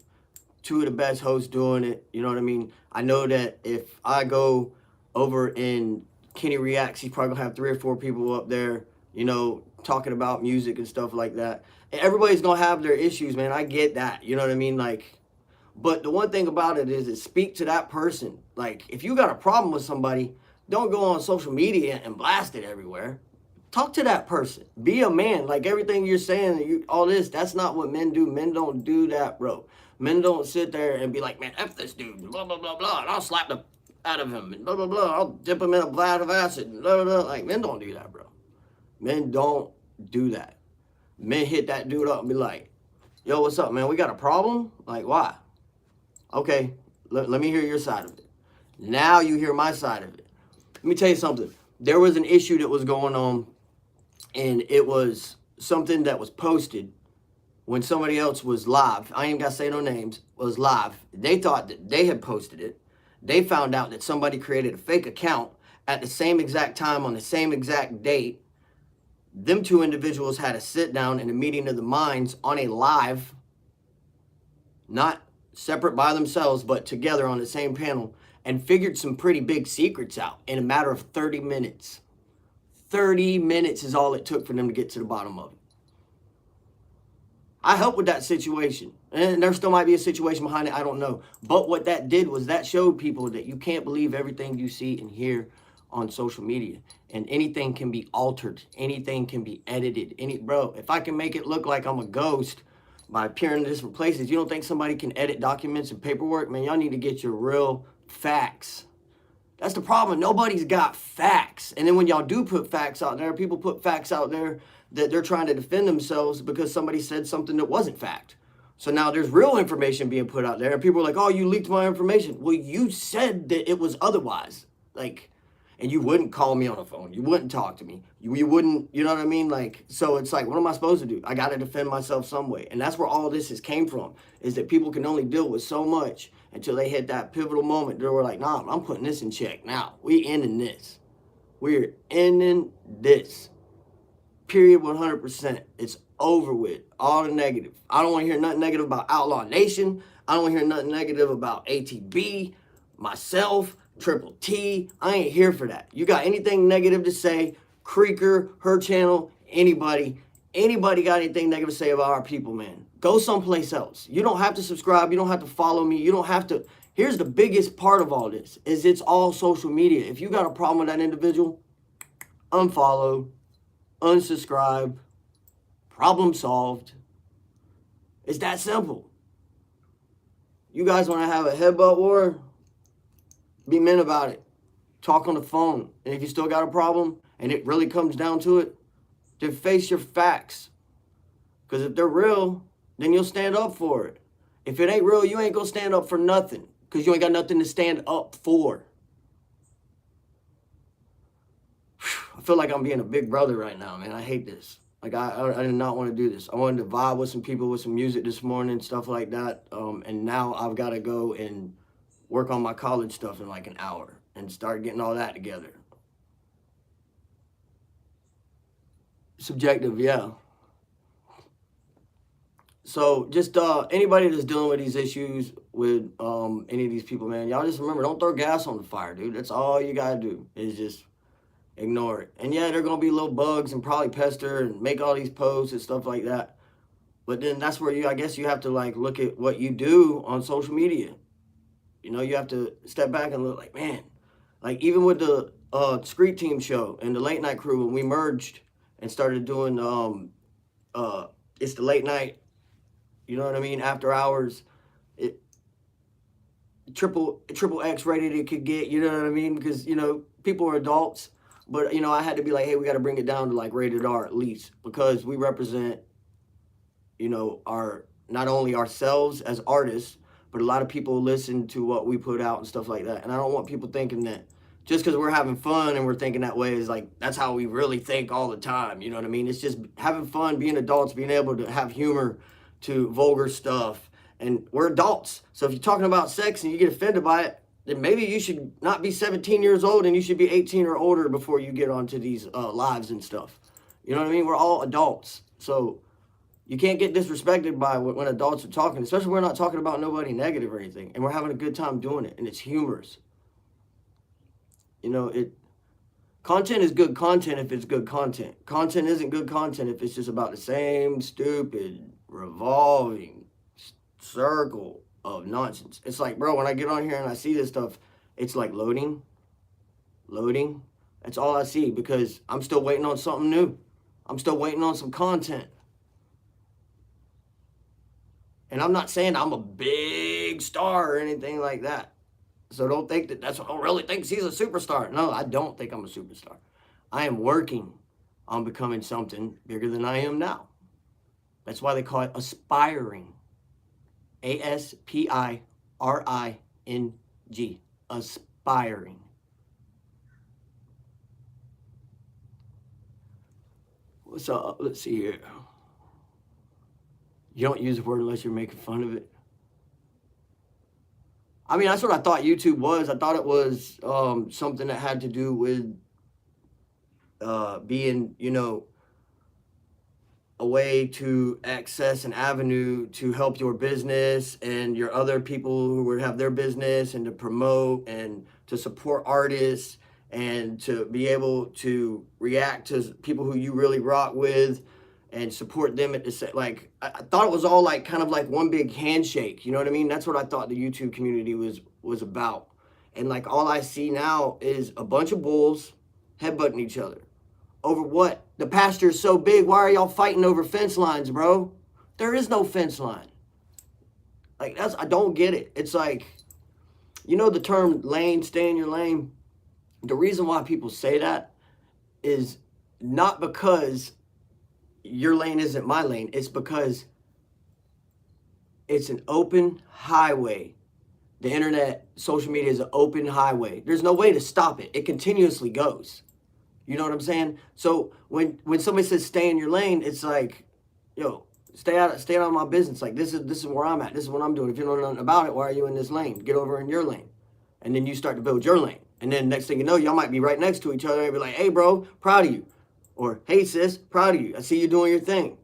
two of the best hosts doing it. You know what I mean? I know that if I go over in Kenny Reacts, he's probably going to have 3 or 4 people up there, you know, talking about music and stuff like that. And everybody's going to have their issues, man. I get that. You know what I mean? Like, but the one thing about it is speak to that person. Like, if you got a problem with somebody, don't go on social media and blast it everywhere. Talk to that person. Be a man. Like everything you're saying, all this, that's not what men do. Men don't do that, bro. Men don't sit there and be like, man, F this dude, blah, blah, blah, blah, and I'll slap the out of him, and blah, blah, blah. I'll dip him in a vat of acid, and blah, blah, blah. Like, men don't do that, bro. Men don't do that. Men hit that dude up and be like, yo, what's up, man? We got a problem? Like, why? Okay, let me hear your side of it. Now you hear my side of it. Let me tell you something. There was an issue that was going on, and it was something that was posted when somebody else was live. I ain't got to say no names. Was live. They thought that they had posted it. They found out that somebody created a fake account at the same exact time on the same exact date. Them two individuals had a sit down in a meeting of the minds on a live, not separate by themselves, but together on the same panel, and figured some pretty big secrets out in a matter of 30 minutes. 30 minutes is all it took for them to get to the bottom of it. I helped with that situation. And there still might be a situation behind it, I don't know. But what that did was that showed people that you can't believe everything you see and hear on social media. And anything can be altered. Anything can be edited. Bro, if I can make it look like I'm a ghost by appearing in different places, you don't think somebody can edit documents and paperwork? Man, y'all need to get your real facts. That's the problem. Nobody's got facts. And then when y'all do put facts out there, people put facts out there that they're trying to defend themselves because somebody said something that wasn't fact. So now there's real information being put out there, and people are like, oh, you leaked my information. Well, you said that it was otherwise. Like, and you wouldn't call me on the phone. You wouldn't talk to me. You wouldn't, you know what I mean? Like, so it's like, what am I supposed to do? I got to defend myself some way. And that's where all this has came from, is that people can only deal with so much until they hit that pivotal moment. They were like, nah, I'm putting this in check now. We ending this. We're ending this. Period, 100%. It's over with. All the negative. I don't want to hear nothing negative about Outlaw Nation. I don't want to hear nothing negative about ATB, myself, Triple T. I ain't here for that. You got anything negative to say, Creeker, her channel, anybody got anything negative to say about our people, man, go someplace else. You don't have to subscribe. You don't have to follow me. You don't have to. Here's the biggest part of all this, is it's all social media. If you got a problem with that individual, unfollow, unsubscribe, problem solved. It's that simple. You guys want to have a headbutt war? Be men about it. Talk on the phone. And if you still got a problem and it really comes down to it, then face your facts. Because if they're real, then you'll stand up for it. If it ain't real, you ain't going to stand up for nothing. Because you ain't got nothing to stand up for. I feel like I'm being a big brother right now, man. I hate this. Like, I did not want to do this. I wanted to vibe with some people with some music this morning, stuff like that. And now I've got to go and work on my college stuff in like an hour and start getting all that together. Subjective, yeah. So just anybody that's dealing with these issues with any of these people, man, y'all just remember, don't throw gas on the fire, dude. That's all you got to do, is just ignore it. And yeah, there are going to be little bugs and probably pester and make all these posts and stuff like that. But then that's where I guess you have to like look at what you do on social media. You know, you have to step back and look like, man, like even with the Screet Team show and the late night crew, when we merged and started doing it's the late night, you know what I mean, after hours, it triple X rated it could get, you know what I mean? Because, you know, people are adults, but, you know, I had to be like, hey, we got to bring it down to like rated R at least, because we represent, you know, our, not only ourselves as artists, but a lot of people listen to what we put out and stuff like that. And I don't want people thinking that just because we're having fun and we're thinking that way is like, that's how we really think all the time. You know what I mean? It's just having fun, being adults, being able to have humor to vulgar stuff. And we're adults. So if you're talking about sex and you get offended by it, then maybe you should not be 17 years old and you should be 18 or older before you get onto these lives and stuff. You know what I mean? We're all adults. So you can't get disrespected by when adults are talking, especially when we're not talking about nobody negative or anything. And we're having a good time doing it. And it's humorous. You know, content is good content if it's good content. Content isn't good content if it's just about the same stupid, revolving circle of nonsense. It's like, bro, when I get on here and I see this stuff, it's like loading, That's all I see, because I'm still waiting on something new. I'm still waiting on some content. And I'm not saying I'm a big star or anything like that. So don't think that that's what I really think he's a superstar. No, I don't think I'm a superstar. I am working on becoming something bigger than I am now. That's why they call it aspiring. ASPIRING. Aspiring. What's up? Let's see here. You don't use the word unless you're making fun of it. I mean, that's what I thought YouTube was. I thought it was something that had to do with being, a way to access an avenue to help your business and your other people who would have their business, and to promote and to support artists and to be able to react to people who you really rock with and support them at the same. Like, I thought it was all like kind of like one big handshake. You know what I mean? That's what I thought the YouTube community was about. And like all I see now is a bunch of bulls headbutting each other. Over what? The pasture is so big. Why are y'all fighting over fence lines, bro? There is no fence line. Like, I don't get it. It's like, the term lane, stay in your lane. The reason why people say that is not because your lane isn't my lane. It's because it's an open highway. The internet, social media is an open highway. There's no way to stop it. It continuously goes. You know what I'm saying? So when somebody says stay in your lane, it's like, stay out of my business. Like, this is where I'm at. This is what I'm doing. If you don't know nothing about it, why are you in this lane? Get over in your lane. And then you start to build your lane. And then next thing you know, y'all might be right next to each other and be like, hey, bro, proud of you. Or, hey, sis, proud of you. I see you doing your thing.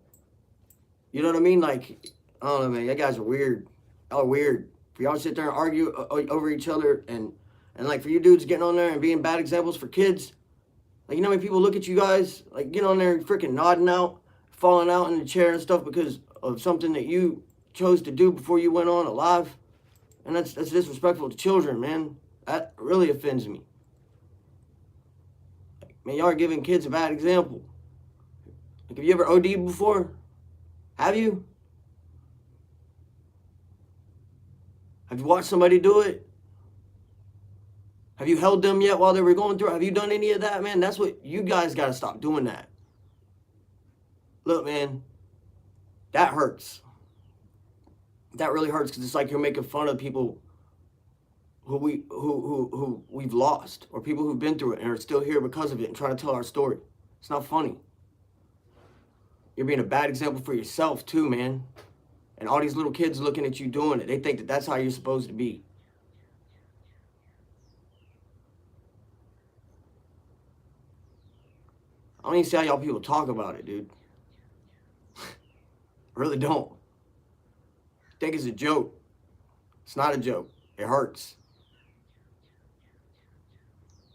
You know what I mean? Like, I don't know, man. You guys are weird. Y'all are weird. For y'all to sit there and argue over each other, and like for you dudes getting on there and being bad examples for kids. Like, how many people look at you guys, like, get on there and freaking nodding out, falling out in the chair and stuff because of something that you chose to do before you went on live? And that's disrespectful to children, man. That really offends me. Like, man, y'all are giving kids a bad example. Like, have you ever OD'd before? Have you? Have you watched somebody do it? Have you held them yet while they were going through it? Have you done any of that, man? That's what you guys got to stop doing that. Look, man, that hurts. That really hurts, because it's like you're making fun of people who we've lost, or people who've been through it and are still here because of it and trying to tell our story. It's not funny. You're being a bad example for yourself too, man. And all these little kids looking at you doing it, they think that that's how you're supposed to be. I don't even see how y'all people talk about it, dude. I really don't. I think it's a joke. It's not a joke. It hurts.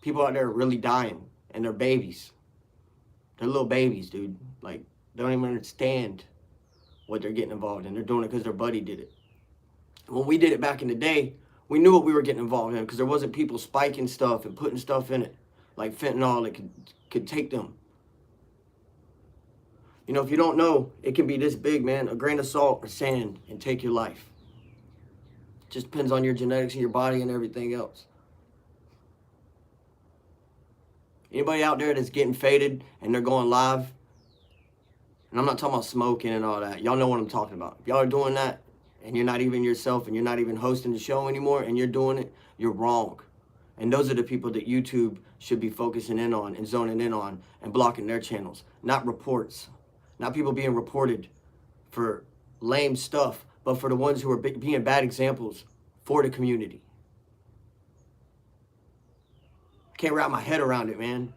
People out there are really dying, and they're babies. They're little babies, dude. Like, they don't even understand what they're getting involved in. They're doing it because their buddy did it. When we did it back in the day, we knew what we were getting involved in, because there wasn't people spiking stuff and putting stuff in it, like fentanyl, that could take them. If you don't know, it can be this big, man. A grain of salt or sand and take your life. It just depends on your genetics and your body and everything else. Anybody out there that's getting faded and they're going live, and I'm not talking about smoking and all that. Y'all know what I'm talking about. If y'all are doing that and you're not even yourself and you're not even hosting the show anymore and you're doing it, you're wrong. And those are the people that YouTube should be focusing in on and zoning in on and blocking their channels, not reports. Not people being reported for lame stuff, but for the ones who are being bad examples for the community. I can't wrap my head around it, man.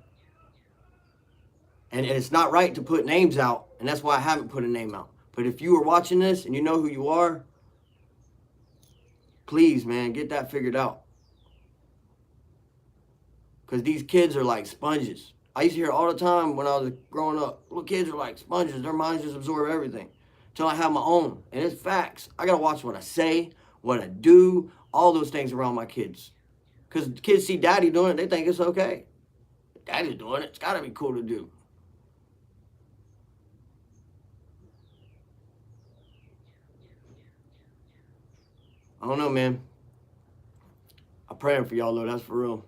And it's not right to put names out, and that's why I haven't put a name out. But if you are watching this and you know who you are, please, man, get that figured out. Because these kids are like sponges. I used to hear it all the time when I was growing up. Little kids are like sponges. Their minds just absorb everything. Until I have my own. And it's facts. I got to watch what I say, what I do, all those things around my kids. Because kids see daddy doing it, they think it's okay. Daddy's doing it. It's got to be cool to do. I don't know, man. I'm praying for y'all, though. That's for real.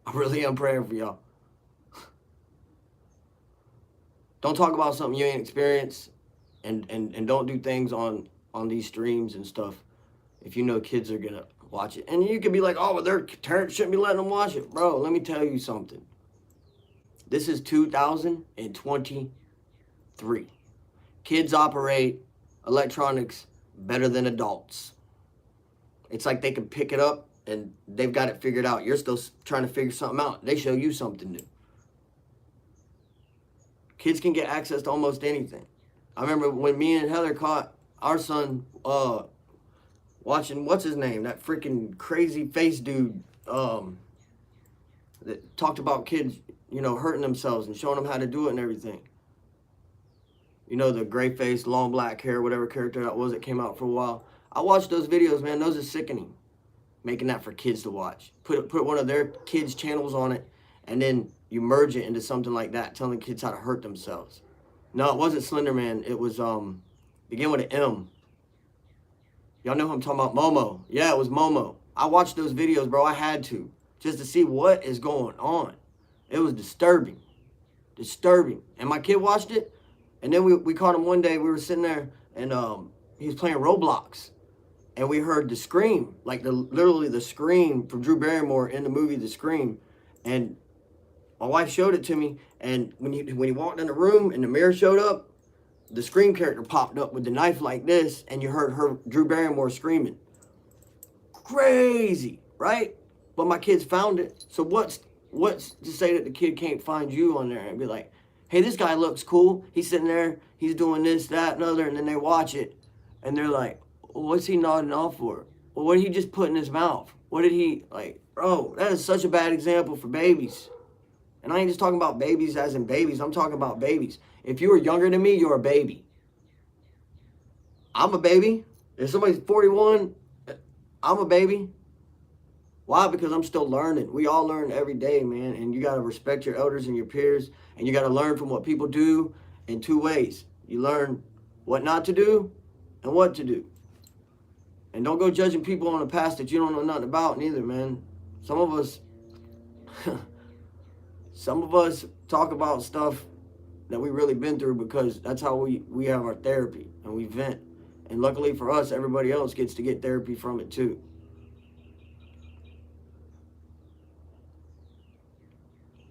I really am praying for y'all. Don't talk about something you ain't experienced, and don't do things on these streams and stuff if you know kids are gonna watch it. And you could be like, oh, well, their parents shouldn't be letting them watch it. Bro, let me tell you something. This is 2023. Kids operate electronics better than adults. It's like they can pick it up and they've got it figured out. You're still trying to figure something out. They show you something new. Kids can get access to almost anything. I remember when me and Heather caught our son watching, what's his name? That freaking crazy face dude that talked about kids, hurting themselves and showing them how to do it and everything. The gray face, long black hair, whatever character that was that came out for a while. I watched those videos, man. Those are sickening. Making that for kids to watch. Put one of their kids' channels on it, and then you merge it into something like that, telling kids how to hurt themselves. No, it wasn't Slender Man. It was begin with an M. Y'all know who I'm talking about? Momo. Yeah, it was Momo. I watched those videos, bro. I had to, just to see what is going on. It was disturbing. And my kid watched it, and then we caught him one day. We were sitting there, and he was playing Roblox. And we heard the scream, like literally the scream from Drew Barrymore in the movie The Scream. And my wife showed it to me, and when he walked in the room and the mirror showed up, the Scream character popped up with the knife like this, and you heard Drew Barrymore screaming. Crazy, right? But my kids found it. So what's to say that the kid can't find you on there and be like, hey, this guy looks cool. He's sitting there, he's doing this, that, and other, and then they watch it, and they're like, what's he nodding off for? Well, what did he just put in his mouth? What did he, bro, that is such a bad example for babies. And I ain't just talking about babies as in babies. I'm talking about babies. If you were younger than me, you're a baby. I'm a baby. If somebody's 41, I'm a baby. Why? Because I'm still learning. We all learn every day, man. And you got to respect your elders and your peers. And you got to learn from what people do in two ways. You learn what not to do and what to do. And don't go judging people on a past that you don't know nothing about neither, man. Some of us talk about stuff that we really been through because that's how we have our therapy and we vent. And luckily for us, everybody else gets to get therapy from it too.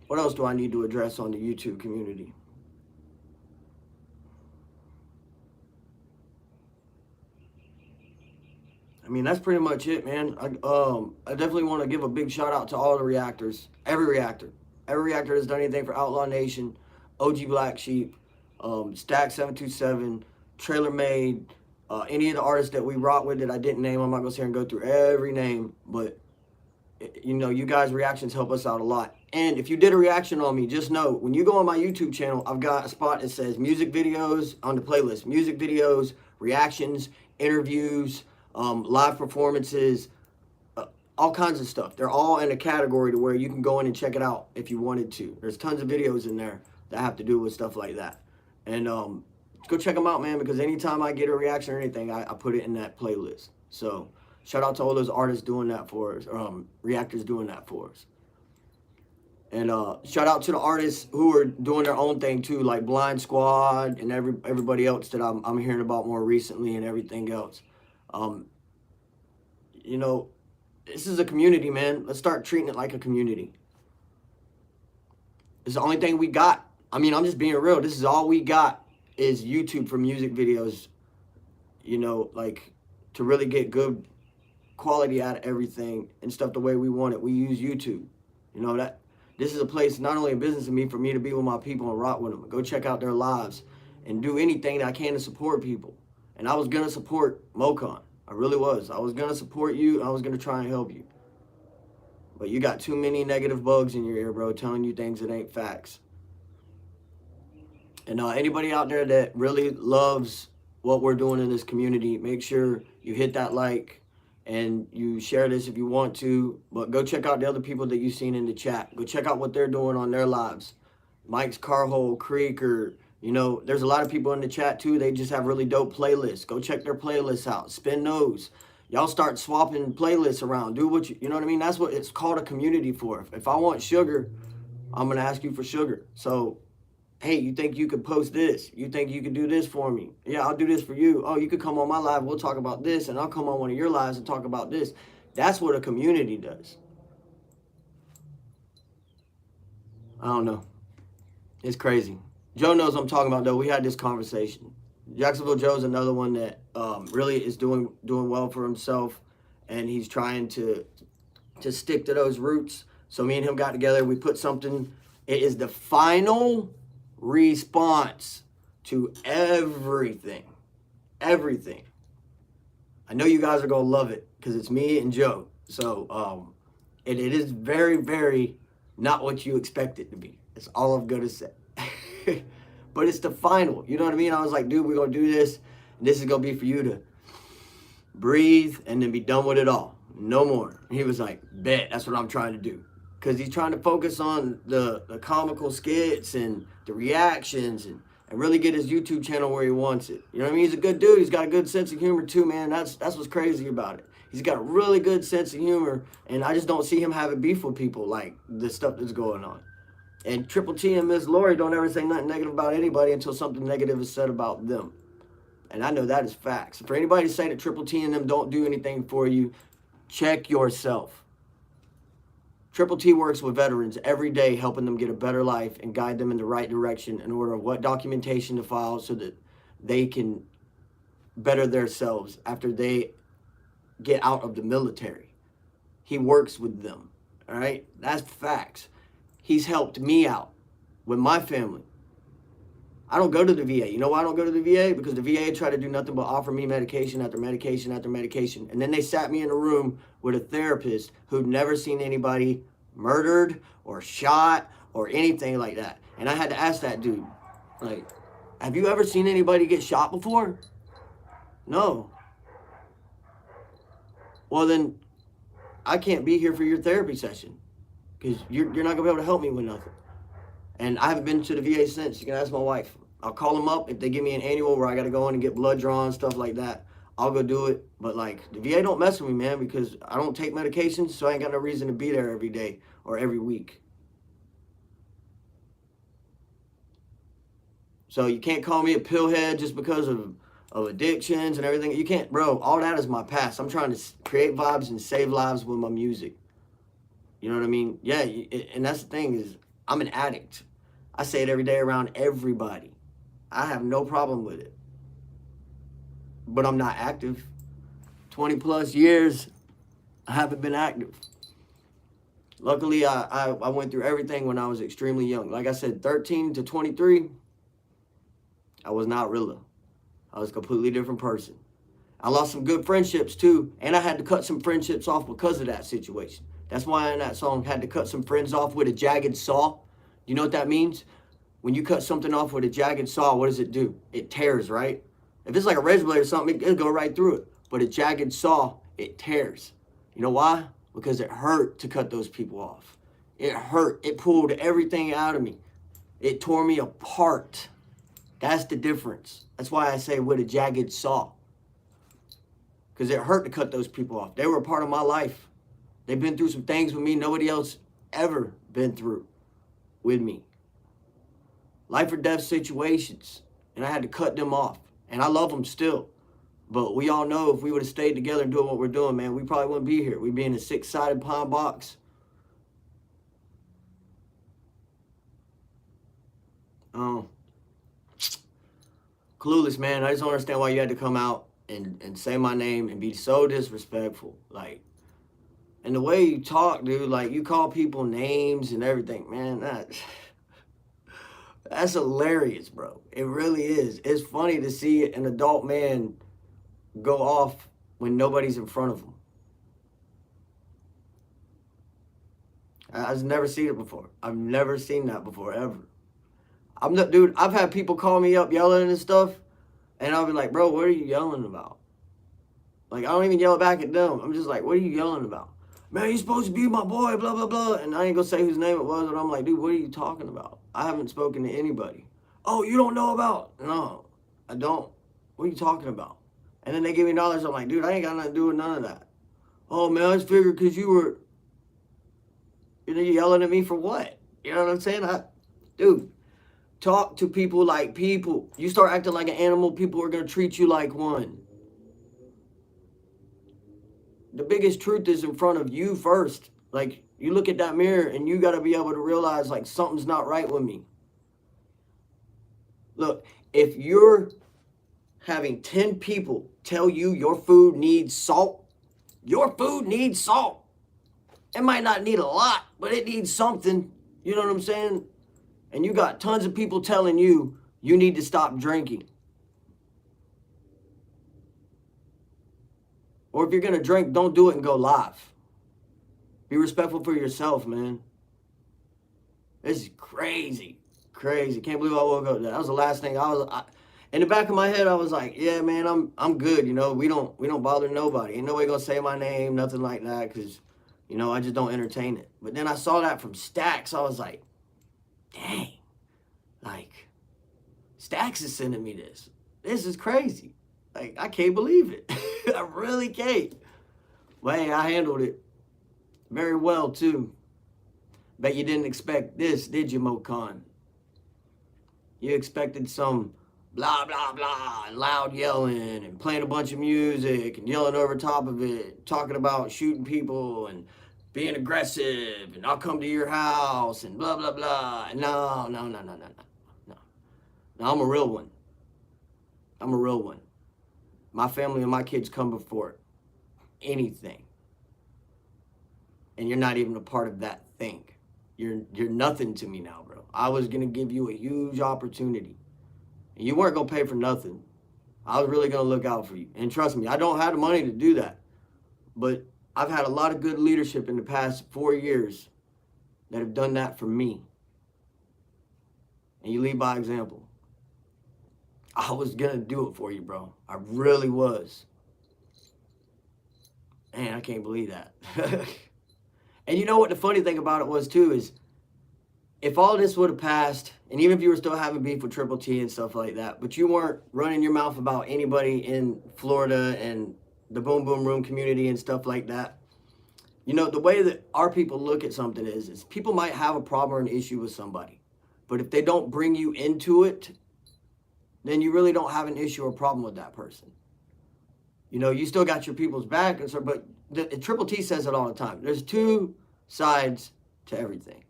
What else do I need to address on the YouTube community? I mean, that's pretty much it, man. I definitely want to give a big shout out to all the reactors. Every reactor that's done anything for Outlaw Nation, OG Black Sheep, Stack 727, Trailer Made, any of the artists that we rock with that I didn't name. I'm not going to sit here and go through every name, but you guys' reactions help us out a lot. And if you did a reaction on me, just know, when you go on my YouTube channel, I've got a spot that says music videos on the playlist. Music videos, reactions, interviews, live performances, all kinds of stuff. They're all in a category to where you can go in and check it out if you wanted to. There's tons of videos in there that have to do with stuff like that. And go check them out, man, because anytime I get a reaction or anything, I put it in that playlist. So shout out to all those artists doing that for us, reactors doing that for us. And shout out to the artists who are doing their own thing too, like Blind Squad and everybody else that I'm hearing about more recently and everything else. This is a community, man. Let's start treating it like a community. It's the only thing we got. I mean, I'm just being real. This is all we got is YouTube for music videos, to really get good quality out of everything and stuff the way we want it. We use YouTube. That this is a place, not only a business to me, for me to be with my people and rock with them. Go check out their lives and do anything that I can to support people. And I was going to support MokoN. I really was. I was going to support you. I was going to try and help you. But you got too many negative bugs in your ear, bro, telling you things that ain't facts. And anybody out there that really loves what we're doing in this community, make sure you hit that like and you share this if you want to, but go check out the other people that you've seen in the chat. Go check out what they're doing on their lives. Mike's Carhole, Creeker, there's a lot of people in the chat too. They just have really dope playlists. Go check their playlists out. Spin those. Y'all start swapping playlists around. Do what you know what I mean? That's what it's called a community for. If I want sugar, I'm going to ask you for sugar. So, hey, you think you could post this? You think you could do this for me? Yeah, I'll do this for you. Oh, you could come on my live. We'll talk about this, and I'll come on one of your lives and talk about this. That's what a community does. I don't know. It's crazy. Joe knows what I'm talking about, though. We had this conversation. Jacksonville Joe's another one that really is doing well for himself, and he's trying to stick to those roots. So me and him got together. We put something. It is the final response to everything. Everything. I know you guys are going to love it because it's me and Joe. So it is very, very not what you expect it to be. That's all I'm going to say. But it's the final. You know what I mean? I was like, dude, we're going to do this. And this is going to be for you to breathe and then be done with it all. No more. And he was like, bet. That's what I'm trying to do. Because he's trying to focus on the comical skits and the reactions and really get his YouTube channel where he wants it. You know what I mean? He's a good dude. He's got a good sense of humor too, man. That's what's crazy about it. He's got a really good sense of humor, and I just don't see him having beef with people like the stuff that's going on. And Triple T and Miss Lori don't ever say nothing negative about anybody until something negative is said about them. And I know that is facts. For anybody to say that Triple T and them don't do anything for you, check yourself. Triple T works with veterans every day, helping them get a better life and guide them in the right direction in order of what documentation to file so that they can better themselves after they get out of the military. He works with them, all right? That's facts. He's helped me out with my family. I don't go to the VA. You know why I don't go to the VA? Because the VA tried to do nothing but offer me medication after medication after medication. And then they sat me in a room with a therapist who'd never seen anybody murdered or shot or anything like that. And I had to ask that dude, like, have you ever seen anybody get shot before? No. Well, then I can't be here for your therapy session because you're not going to be able to help me with nothing. And I haven't been to the VA since. You can ask my wife. I'll call them up if they give me an annual where I got to go in and get blood drawn, stuff like that. I'll go do it. But, like, the VA don't mess with me, man, because I don't take medications, so I ain't got no reason to be there every day or every week. So you can't call me a pillhead just because of addictions and everything. You can't, bro. All that is my past. I'm trying to create vibes and save lives with my music. You know what I mean? Yeah, and that's the thing is I'm an addict. I say it every day around everybody. I have no problem with it. But I'm not active. 20 plus years, I haven't been active. Luckily, I went through everything when I was extremely young. Like I said, 13 to 23, I was not Rilla. I was a completely different person. I lost some good friendships too, and I had to cut some friendships off because of that situation. That's why in that song, had to cut some friends off with a jagged saw. You know what that means? When you cut something off with a jagged saw, what does it do? It tears, right? If it's like a razor blade or something, it'll go right through it. But a jagged saw, it tears. You know why? Because it hurt to cut those people off. It hurt. It pulled everything out of me. It tore me apart. That's the difference. That's why I say with a jagged saw. Because it hurt to cut those people off. They were a part of my life. They've been through some things with me nobody else ever been through with me. Life or death situations. And I had to cut them off. And I love them still. But we all know if we would have stayed together and doing what we're doing, man, we probably wouldn't be here. We'd be in a 6-sided pine box. Oh. Clueless, man. I just don't understand why you had to come out and say my name and be so disrespectful. Like, and the way you talk, dude, like you call people names and everything, man, that's hilarious, bro. It really is. It's funny to see an adult man go off when nobody's in front of him. I've never seen it before. I've never seen that before, ever. I'm not, dude, I've had people call me up yelling and stuff, and I'll be like, bro, what are you yelling about? Like, I don't even yell back at them. I'm just like, what are you yelling about? Man, you're supposed to be my boy, blah, blah, blah. And I ain't gonna say whose name it was, but I'm like, dude, what are you talking about? I haven't spoken to anybody. Oh, you don't know about? No, I don't. What are you talking about? And then they give me dollars. I'm like, dude, I ain't got nothing to do with none of that. Oh, man, I just figured because you were, you yelling at me for what? You know what I'm saying? Dude, talk to people like people. You start acting like an animal, people are going to treat you like one. The biggest truth is in front of you first. Like, you look at that mirror and you got to be able to realize, like, something's not right with me. Look, if you're having 10 people tell you your food needs salt, your food needs salt. It might not need a lot, but it needs something. You know what I'm saying? And you got tons of people telling you you need to stop drinking. Or if you're going to drink, don't do it and go live. Be respectful for yourself, man. This is crazy. Crazy. Can't believe I woke up. That was the last thing in the back of my head, I was like, yeah, man, I'm good. You know, we don't bother nobody. Ain't nobody gonna say my name, nothing like that, because, you know, I just don't entertain it. But then I saw that from Stacks. I was like, dang, like, Stacks is sending me this. This is crazy. Like, I can't believe it. I really can't. But hey, I handled it very well, too. Bet you didn't expect this, did you, MokoN? You expected some blah, blah, blah, and loud yelling and playing a bunch of music and yelling over top of it, talking about shooting people and being aggressive and I'll come to your house and blah, blah, blah. No. No, I'm a real one. I'm a real one. My family and my kids come before anything. And you're not even a part of that thing. You're nothing to me now, bro. I was going to give you a huge opportunity. And you weren't going to pay for nothing. I was really going to look out for you. And trust me, I don't have the money to do that. But I've had a lot of good leadership in the past 4 years that have done that for me. And you lead by example. I was going to do it for you, bro. I really was. Man, I can't believe that. And you know what the funny thing about it was, too, is if all this would have passed, and even if you were still having beef with Triple T and stuff like that, but you weren't running your mouth about anybody in Florida and the Boom Boom Room community and stuff like that, you know, the way that our people look at something is people might have a problem or an issue with somebody, but if they don't bring you into it, then you really don't have an issue or problem with that person. You know, you still got your people's back, and so, but Triple T says it all the time. There's two sides to everything.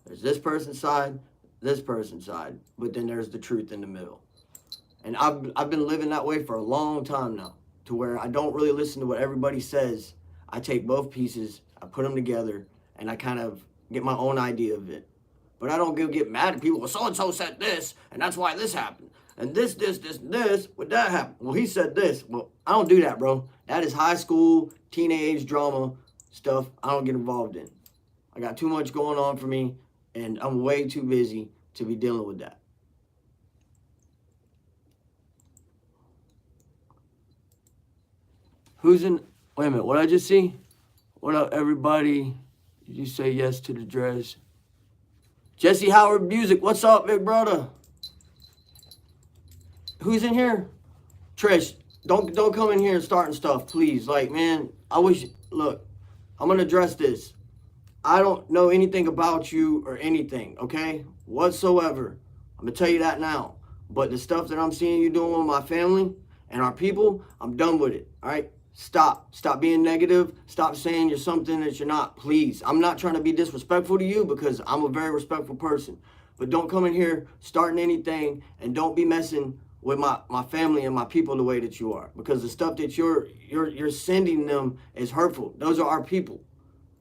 There's this person's side, but then there's the truth in the middle. And I've been living that way for a long time now, to where I don't really listen to what everybody says. I take both pieces, I put them together, and I kind of get my own idea of it. But I don't get mad at people. Well, so-and-so said this, and that's why this happened. And this, would that happen? Well, he said this. Well, I don't do that, bro. That is high school, teenage drama stuff I don't get involved in. I got too much going on for me, and I'm way too busy to be dealing with that. Who's in? Wait a minute, what I just see? What up, everybody? Did you say yes to the dress? Jesse Howard Music, what's up, big brother? Who's in here? Trish, don't come in here and starting stuff, please. Like, man, I wish, look, I'm going to address this. I don't know anything about you or anything, okay? Whatsoever. I'm going to tell you that now. But the stuff that I'm seeing you doing with my family and our people, I'm done with it, all right? Stop. Stop being negative. Stop saying you're something that you're not, please. I'm not trying to be disrespectful to you because I'm a very respectful person. But don't come in here starting anything and don't be messing with my family and my people the way that you are, because the stuff that you're sending them is hurtful. Those are our people.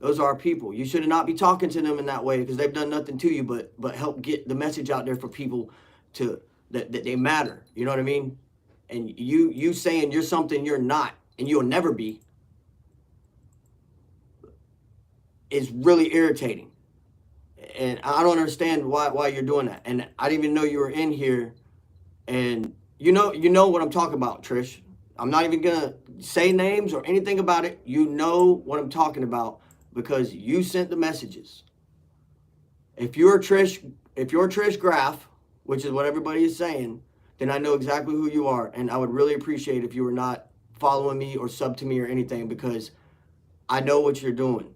Those are our people. You should not be talking to them in that way because they've done nothing to you but help get the message out there for people to that they matter. You know what I mean? And you saying you're something you're not and you'll never be is really irritating. And I don't understand why you're doing that. And I didn't even know you were in here. And you know what I'm talking about, Trish. I'm not even gonna say names or anything about it. You know what I'm talking about because you sent the messages. If you're Trish Graff, which is what everybody is saying, then I know exactly who you are, and I would really appreciate if you were not following me or sub to me or anything because I know what you're doing.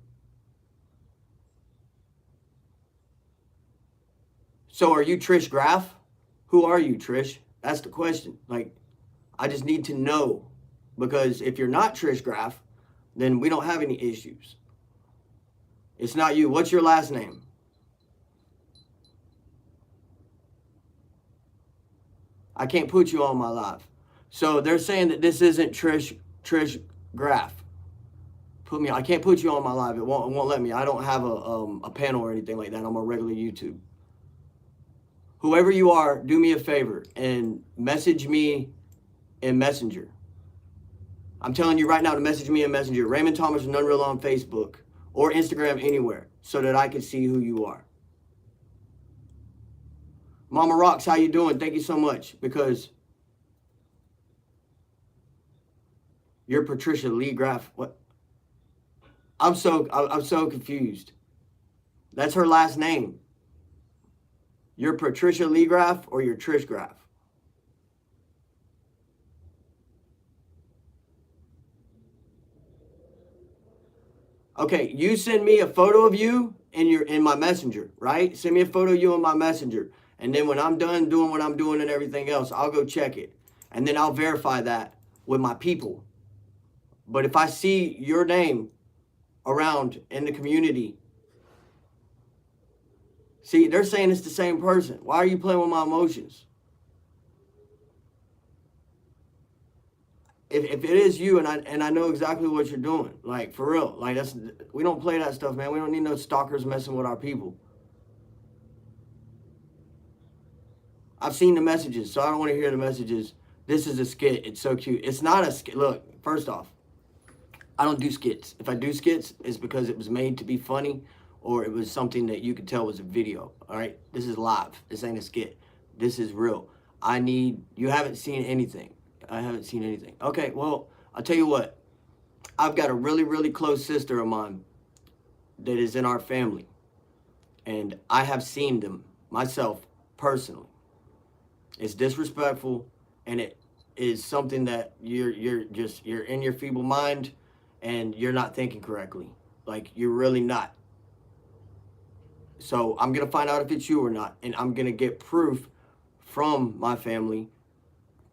So are you Trish Graff? Who are you, Trish? That's the question. Like, I just need to know because if you're not Trish Graff, then we don't have any issues. It's not you. What's your last name? I can't put you on my live. So they're saying that this isn't Trish Graff. Put me. I can't put you on my live. It won't let me. I don't have a panel or anything like that on my regular YouTube. Whoever you are, do me a favor and message me in Messenger. I'm telling you right now to message me in Messenger, Raymond Thomas and Unreal on Facebook or Instagram anywhere, so that I can see who you are. Mama Rocks, how you doing? Thank you so much because you're Patricia Lee Graff. What? I'm so confused. That's her last name. You're Patricia Lee Graff or you're Trish Graff? Okay, you send me a photo of you in my messenger, right? Send me a photo of you in my messenger. And then when I'm done doing what I'm doing and everything else, I'll go check it. And then I'll verify that with my people. But if I see your name around in the community, see, they're saying it's the same person. Why are you playing with my emotions? If it is you and I know exactly what you're doing, like for real, like we don't play that stuff, man. We don't need no stalkers messing with our people. I've seen the messages, so I don't want to hear the messages. This is a skit. It's so cute. It's not a skit. Look, first off, I don't do skits. If I do skits, it's because it was made to be funny or it was something that you could tell was a video. All right? This is live. This ain't a skit. This is real. You haven't seen anything. I haven't seen anything. Okay, well, I'll tell you what. I've got a really, really close sister of mine that is in our family. And I have seen them myself personally. It's disrespectful, and it is something that you're in your feeble mind, and you're not thinking correctly. Like you're really not. So I'm gonna find out if it's you or not, and I'm gonna get proof from my family.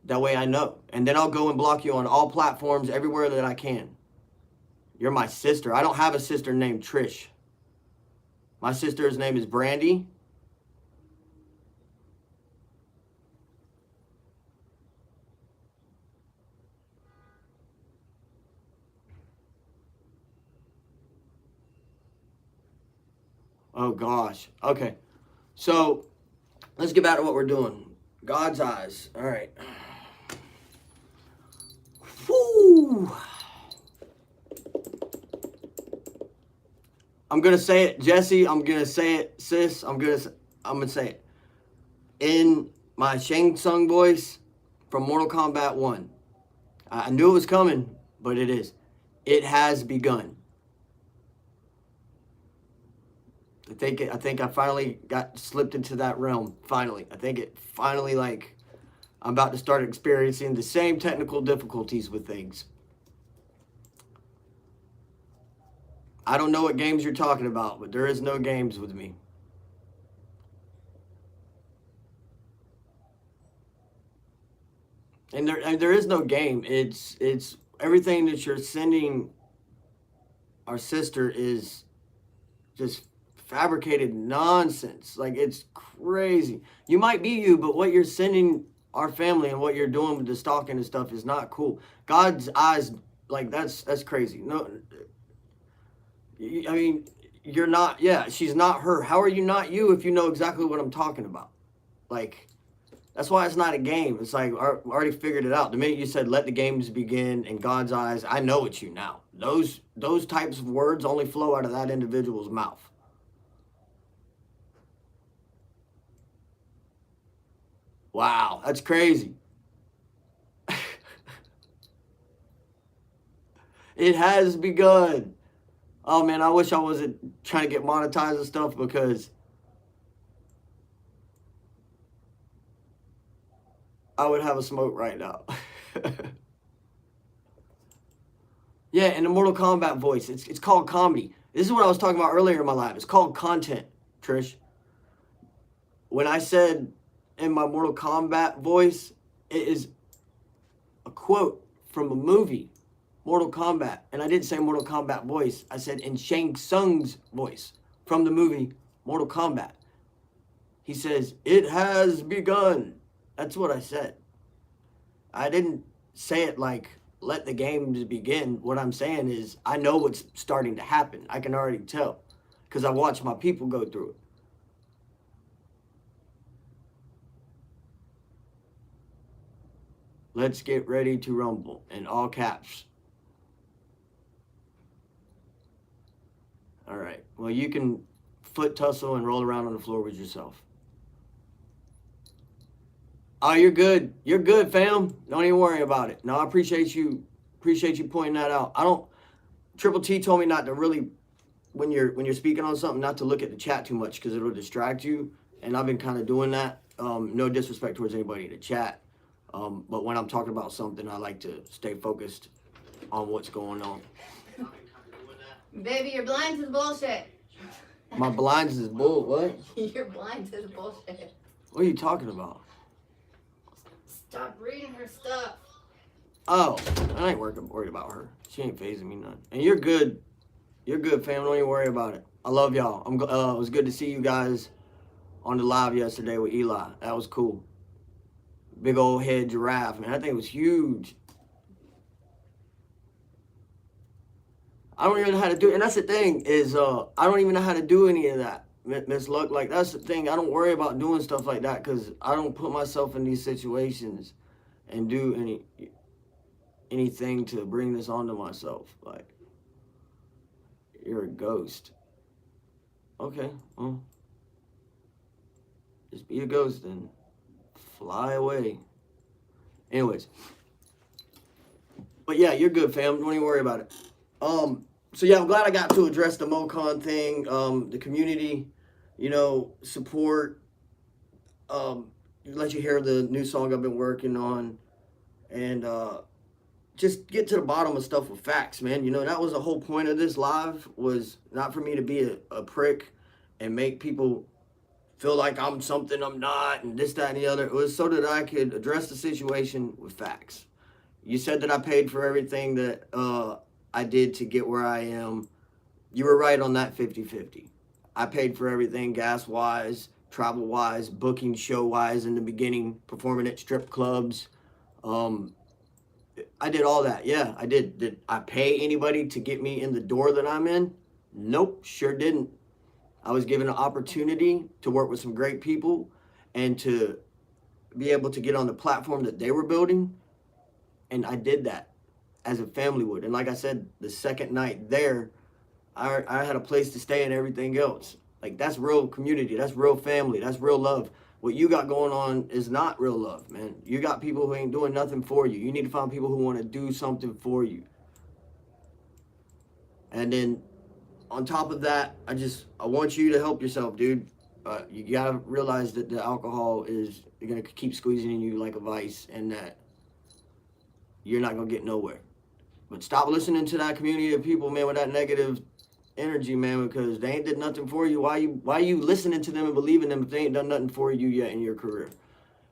That way I know, and then I'll go and block you on all platforms everywhere that I can. You're my sister. I don't have a sister named Trish. My sister's name is Brandy. Oh gosh. Okay. So let's get back to what we're doing. God's eyes. All right. Whew. I'm gonna say it, Jesse. I'm gonna say it, sis. I'm gonna say it in my Shang Tsung voice from Mortal Kombat 1. I knew it was coming, but it is. It has begun. I think I finally got slipped into that realm. Finally, I think it finally like I'm about to start experiencing the same technical difficulties with things. I don't know what games you're talking about, but there is no games with me. And there is no game. It's everything that you're sending our sister is just fabricated nonsense. Like it's crazy. You might be you, but what you're sending our family and what you're doing with the stalking and stuff is not cool. God's eyes, like that's crazy. No, I mean you're not. Yeah, she's not her. How are you not you if you know exactly what I'm talking about? Like that's why it's not a game. It's like I already figured it out. The minute you said "let the games begin" in God's eyes, I know it's you now. Those types of words only flow out of that individual's mouth. Wow, that's crazy. It has begun. Oh man, I wish I wasn't trying to get monetized and stuff because I would have a smoke right now. Yeah, and the Mortal Kombat voice. It's called comedy. This is what I was talking about earlier in my life. It's called content, Trish. When I said in my Mortal Kombat voice, it is a quote from a movie, Mortal Kombat. And I didn't say Mortal Kombat voice. I said in Shang Tsung's voice from the movie Mortal Kombat. He says, "It has begun." That's what I said. I didn't say it like, let the games begin. What I'm saying is, I know what's starting to happen. I can already tell because I watched my people go through it. Let's get ready to rumble in all caps. All right. Well, you can foot tussle and roll around on the floor with yourself. Oh, you're good. You're good, fam. Don't even worry about it. No, I appreciate you. Appreciate you pointing that out. I don't. Triple T told me not to really, when you're speaking on something, not to look at the chat too much because it'll distract you. And I've been kind of doing that. No disrespect towards anybody in the chat, but when I'm talking about something, I like to stay focused on what's going on. Baby, your blinds is bullshit. My blinds is bull. What? Your blinds is bullshit. What are you talking about? Stop reading her stuff. Oh, I ain't worried about her. She ain't phasing me none. And you're good. You're good, fam. Don't even worry about it. I love y'all. It was good to see you guys on the live yesterday with Eli. That was cool. Big old head giraffe, man. That thing was huge. I don't even know how to do it. And that's the thing is, I don't even know how to do any of that, Miss Luck. Like, that's the thing. I don't worry about doing stuff like that because I don't put myself in these situations and do anything to bring this onto myself. Like, you're a ghost. Okay, well, just be a ghost and fly away. Anyways. But yeah, you're good, fam. Don't even worry about it. So yeah, I'm glad I got to address the MokoN thing, the community, support, let you hear the new song I've been working on, and just get to the bottom of stuff with facts, man. That was the whole point of this live, was not for me to be a prick and make people feel like I'm something I'm not and this, that, and the other. It was so that I could address the situation with facts. You said that I paid for everything that I did to get where I am. You were right on that 50-50. I paid for everything, gas-wise, travel-wise, booking show-wise in the beginning, performing at strip clubs. I did all that. Yeah, I did. Did I pay anybody to get me in the door that I'm in? Nope, sure didn't. I was given an opportunity to work with some great people and to be able to get on the platform that they were building. And I did that as a family would. And like I said, the second night there, I had a place to stay and everything else. Like, that's real community. That's real family. That's real love. What you got going on is not real love, man. You got people who ain't doing nothing for you. You need to find people who want to do something for you. And then on top of that, I want you to help yourself, dude. You gotta realize that the alcohol is gonna keep squeezing in you like a vice, and that you're not gonna get nowhere. But stop listening to that community of people, man, with that negative energy, man, because they ain't did nothing for you. Why you listening to them and believing them if they ain't done nothing for you yet in your career?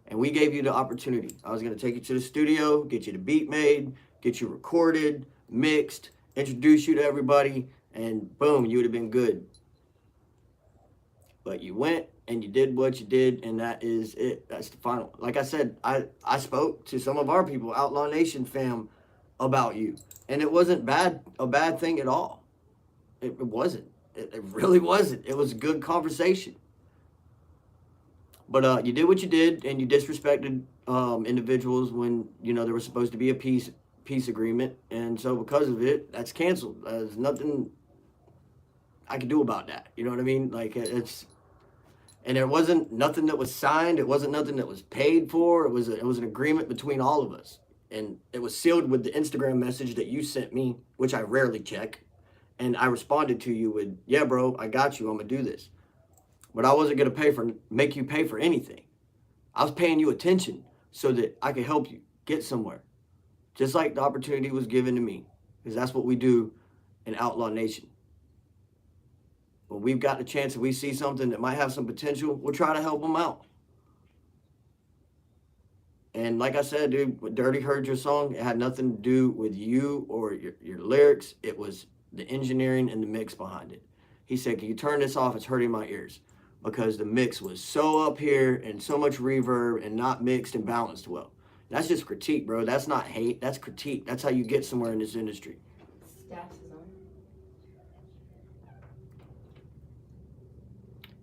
And we gave you the opportunity. I was gonna take you to the studio, get you the beat made, get you recorded, mixed, introduce you to everybody, and boom, you would have been good. But you went and you did what you did, and that is it. That's the final. Like I said, I spoke to some of our people, Outlaw Nation fam, about you. And it wasn't a bad thing at all. It wasn't. It really wasn't. It was a good conversation. But you did what you did, and you disrespected individuals when, there was supposed to be a peace agreement. And so because of it, that's canceled. There's nothing I could do about that. You know what I mean? Like, and there wasn't nothing that was signed. It wasn't nothing that was paid for. It was an agreement between all of us. and it was sealed with the Instagram message that you sent me, which I rarely check. And I responded to you with, yeah, bro, I got you. I'm going to do this. But I wasn't going to make you pay for anything. I was paying you attention so that I could help you get somewhere. Just like the opportunity was given to me. Because that's what we do in Outlaw Nation. When we've got the chance and we see something that might have some potential, we'll try to help them out. And like I said, dude, when Dirty heard your song, it had nothing to do with you or your lyrics. It was the engineering and the mix behind it. He said, can you turn this off? It's hurting my ears. Because the mix was so up here and so much reverb and not mixed and balanced well. That's just critique, bro. That's not hate. That's critique. That's how you get somewhere in this industry. Stacks is on.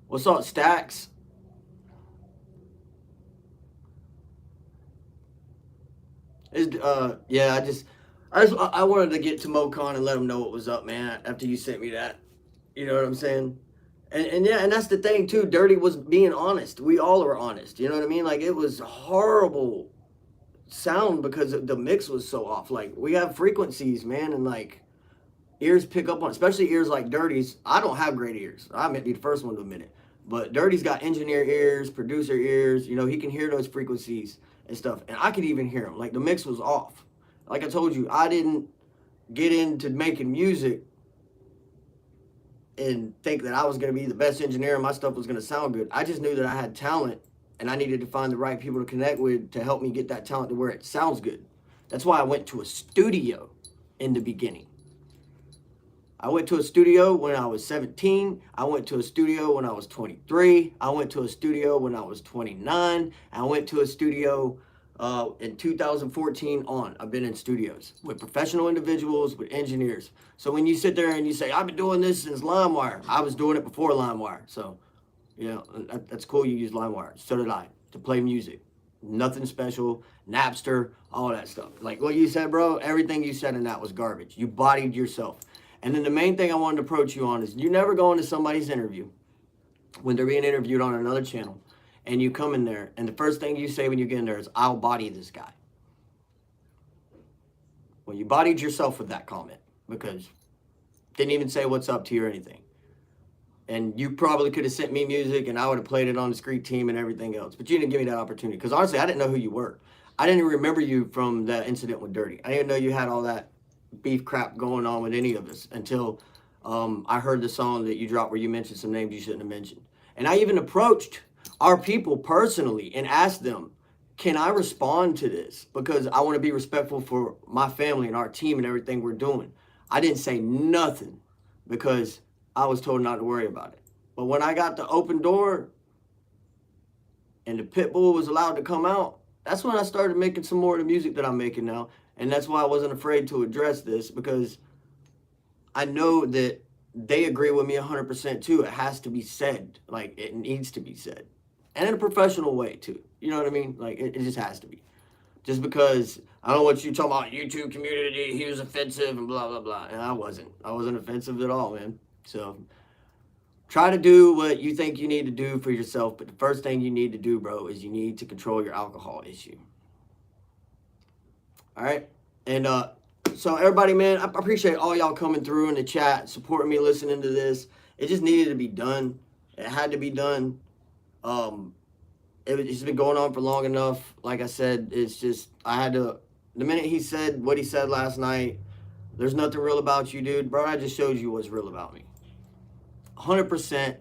What's up, Stacks? Yeah, I wanted to get to MokoN and let them know what was up, man, after you sent me that. You know what I'm saying? And yeah, and that's the thing too. Dirty was being honest. We all are honest. You know what I mean? Like, it was horrible sound because the mix was so off. Like, we have frequencies, man, and like ears pick up on, especially ears like Dirty's. I don't have great ears. I might be the first one to admit it. But Dirty's got engineer ears, producer ears. You know, he can hear those frequencies and stuff. And I could even hear them. Like, the mix was off. Like I told you, I didn't get into making music and think that I was going to be the best engineer and my stuff was going to sound good. I just knew that I had talent and I needed to find the right people to connect with to help me get that talent to where it sounds good. That's why I went to a studio in the beginning. I went to a studio when I was 17. I went to a studio when I was 23. I went to a studio when I was 29. I went to a studio in 2014 on. I've been in studios with professional individuals, with engineers. So when you sit there and you say, I've been doing this since LimeWire, I was doing it before LimeWire. So, you know, that's cool you use LimeWire. So did I, to play music. Nothing special, Napster, all that stuff. Like what you said, bro, everything you said in that was garbage. You bodied yourself. And then the main thing I wanted to approach you on is you never go into somebody's interview when they're being interviewed on another channel and you come in there and the first thing you say when you get in there is, I'll body this guy. Well, you bodied yourself with that comment because didn't even say what's up to you or anything. And you probably could have sent me music and I would have played it on the street team and everything else. But you didn't give me that opportunity because honestly, I didn't know who you were. I didn't even remember you from that incident with Dirty. I didn't know you had all that beef crap going on with any of us until I heard the song that you dropped where you mentioned some names you shouldn't have mentioned. And I even approached our people personally and asked them, can I respond to this? Because I want to be respectful for my family and our team and everything we're doing. I didn't say nothing because I was told not to worry about it. But when I got the open door and the pit bull was allowed to come out, that's when I started making some more of the music that I'm making now. And that's why I wasn't afraid to address this because I know that they agree with me 100% too. It has to be said. Like, it needs to be said. And in a professional way too. You know what I mean? Like, it just has to be. Just because, I don't know what you talking about, YouTube community, he was offensive and blah, blah, blah. And I wasn't. I wasn't offensive at all, man. So, try to do what you think you need to do for yourself. But the first thing you need to do, bro, is you need to control your alcohol issue. All right. And so everybody, man, I appreciate all y'all coming through in the chat, supporting me, listening to this. It just needed to be done. It had to be done. It's been going on for long enough. Like I said, it's just, I had to, the minute he said what he said last night, there's nothing real about you, dude. Bro, I just showed you what's real about me. 100%.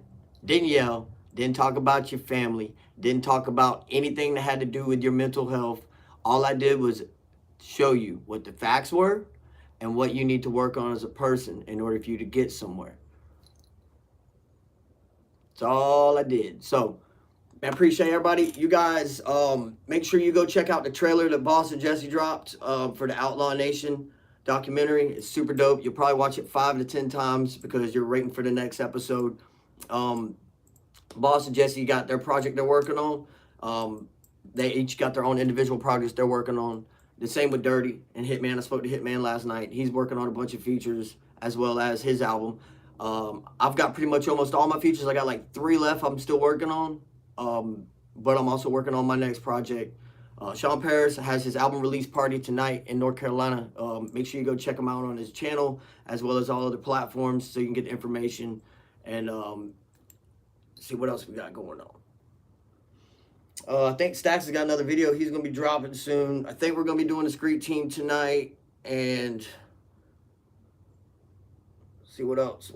Didn't yell. Didn't talk about your family. Didn't talk about anything that had to do with your mental health. All I did was show you what the facts were and what you need to work on as a person in order for you to get somewhere. That's all I did. So I appreciate everybody. You guys, make sure you go check out the trailer that Boss and Jesse dropped for the Outlaw Nation documentary. It's super dope. You'll probably watch it 5 to 10 times because you're waiting for the next episode. Boss and Jesse got their project they're working on. They each got their own individual projects they're working on. The same with Dirty and Hitman. I spoke to Hitman last night. He's working on a bunch of features as well as his album. I've got pretty much almost all my features. I got like 3 left I'm still working on. But I'm also working on my next project Sean Paris has his album release party tonight in North Carolina. Make sure you go check him out on his channel as well as all other platforms so you can get the information and see what else we got going on. I think Stacks has got another video he's going to be dropping soon. I think we're going to be doing the Screet team tonight. And see what else.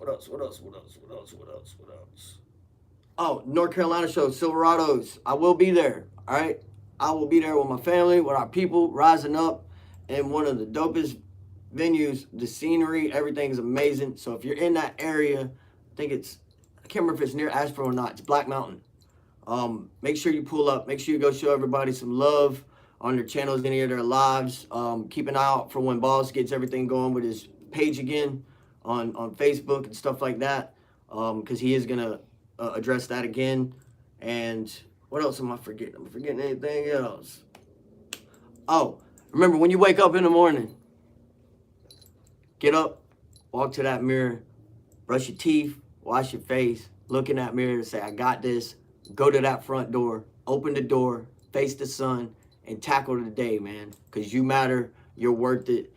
Oh, North Carolina show, Silverados. I will be there. All right. I will be there with my family, with our people, rising up in one of the dopest venues. The scenery, everything's amazing. So if you're in that area, I can't remember if it's near Asheville or not. It's Black Mountain. Make sure you pull up. Make sure you go show everybody some love on their channels, any of their lives. Keep an eye out for when Boss gets everything going with his page again on Facebook and stuff like that, because he is going to address that again. And what else am I forgetting? Am I forgetting anything else? Oh, remember, when you wake up in the morning, get up, walk to that mirror, brush your teeth, wash your face, look in that mirror and say, I got this. Go to that front door, open the door, face the sun, and tackle the day, man. Because you matter, you're worth it.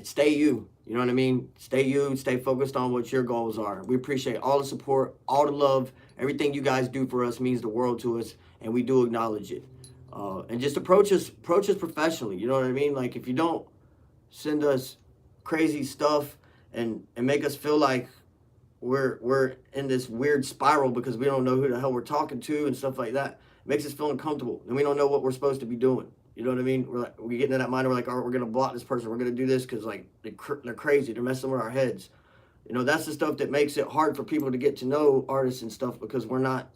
Stay you. You know what I mean? Stay you, stay focused on what your goals are. We appreciate all the support, all the love. Everything you guys do for us means the world to us, and we do acknowledge it. And just approach us professionally. You know what I mean? Like, if you don't send us crazy stuff and make us feel like we're in this weird spiral because we don't know who the hell we're talking to and stuff like that, it makes us feel uncomfortable, and we don't know what we're supposed to be doing. You know what I mean? We get into that mind. We're like, all right, we're gonna block this person. We're gonna do this because like they're crazy. They're messing with our heads. You know, that's the stuff that makes it hard for people to get to know artists and stuff, because we're not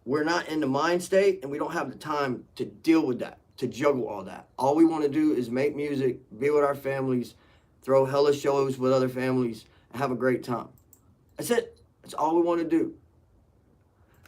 in the mind state, and we don't have the time to deal with that, to juggle all that. All we want to do is make music, be with our families, throw hella shows with other families, and have a great time. That's it. That's all we want to do.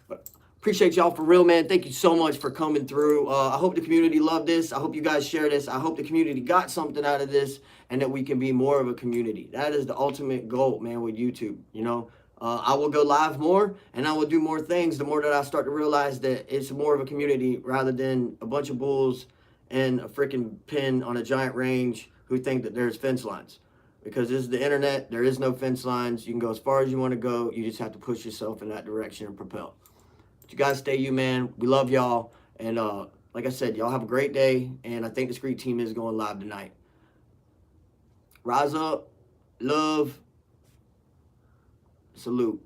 But appreciate y'all for real, man. Thank you so much for coming through. I hope the community loved this. I hope you guys share this. I hope the community got something out of this, and that we can be more of a community. That is the ultimate goal, man, with YouTube. You know, I will go live more, and I will do more things the more that I start to realize that it's more of a community rather than a bunch of bulls and a freaking pin on a giant range who think that there's fence lines. Because this is the internet. There is no fence lines. You can go as far as you want to go. You just have to push yourself in that direction and propel. But you guys stay you, man. We love y'all. And like I said, y'all have a great day. And I think the Screet team is going live tonight. Rise up. Love. Salute.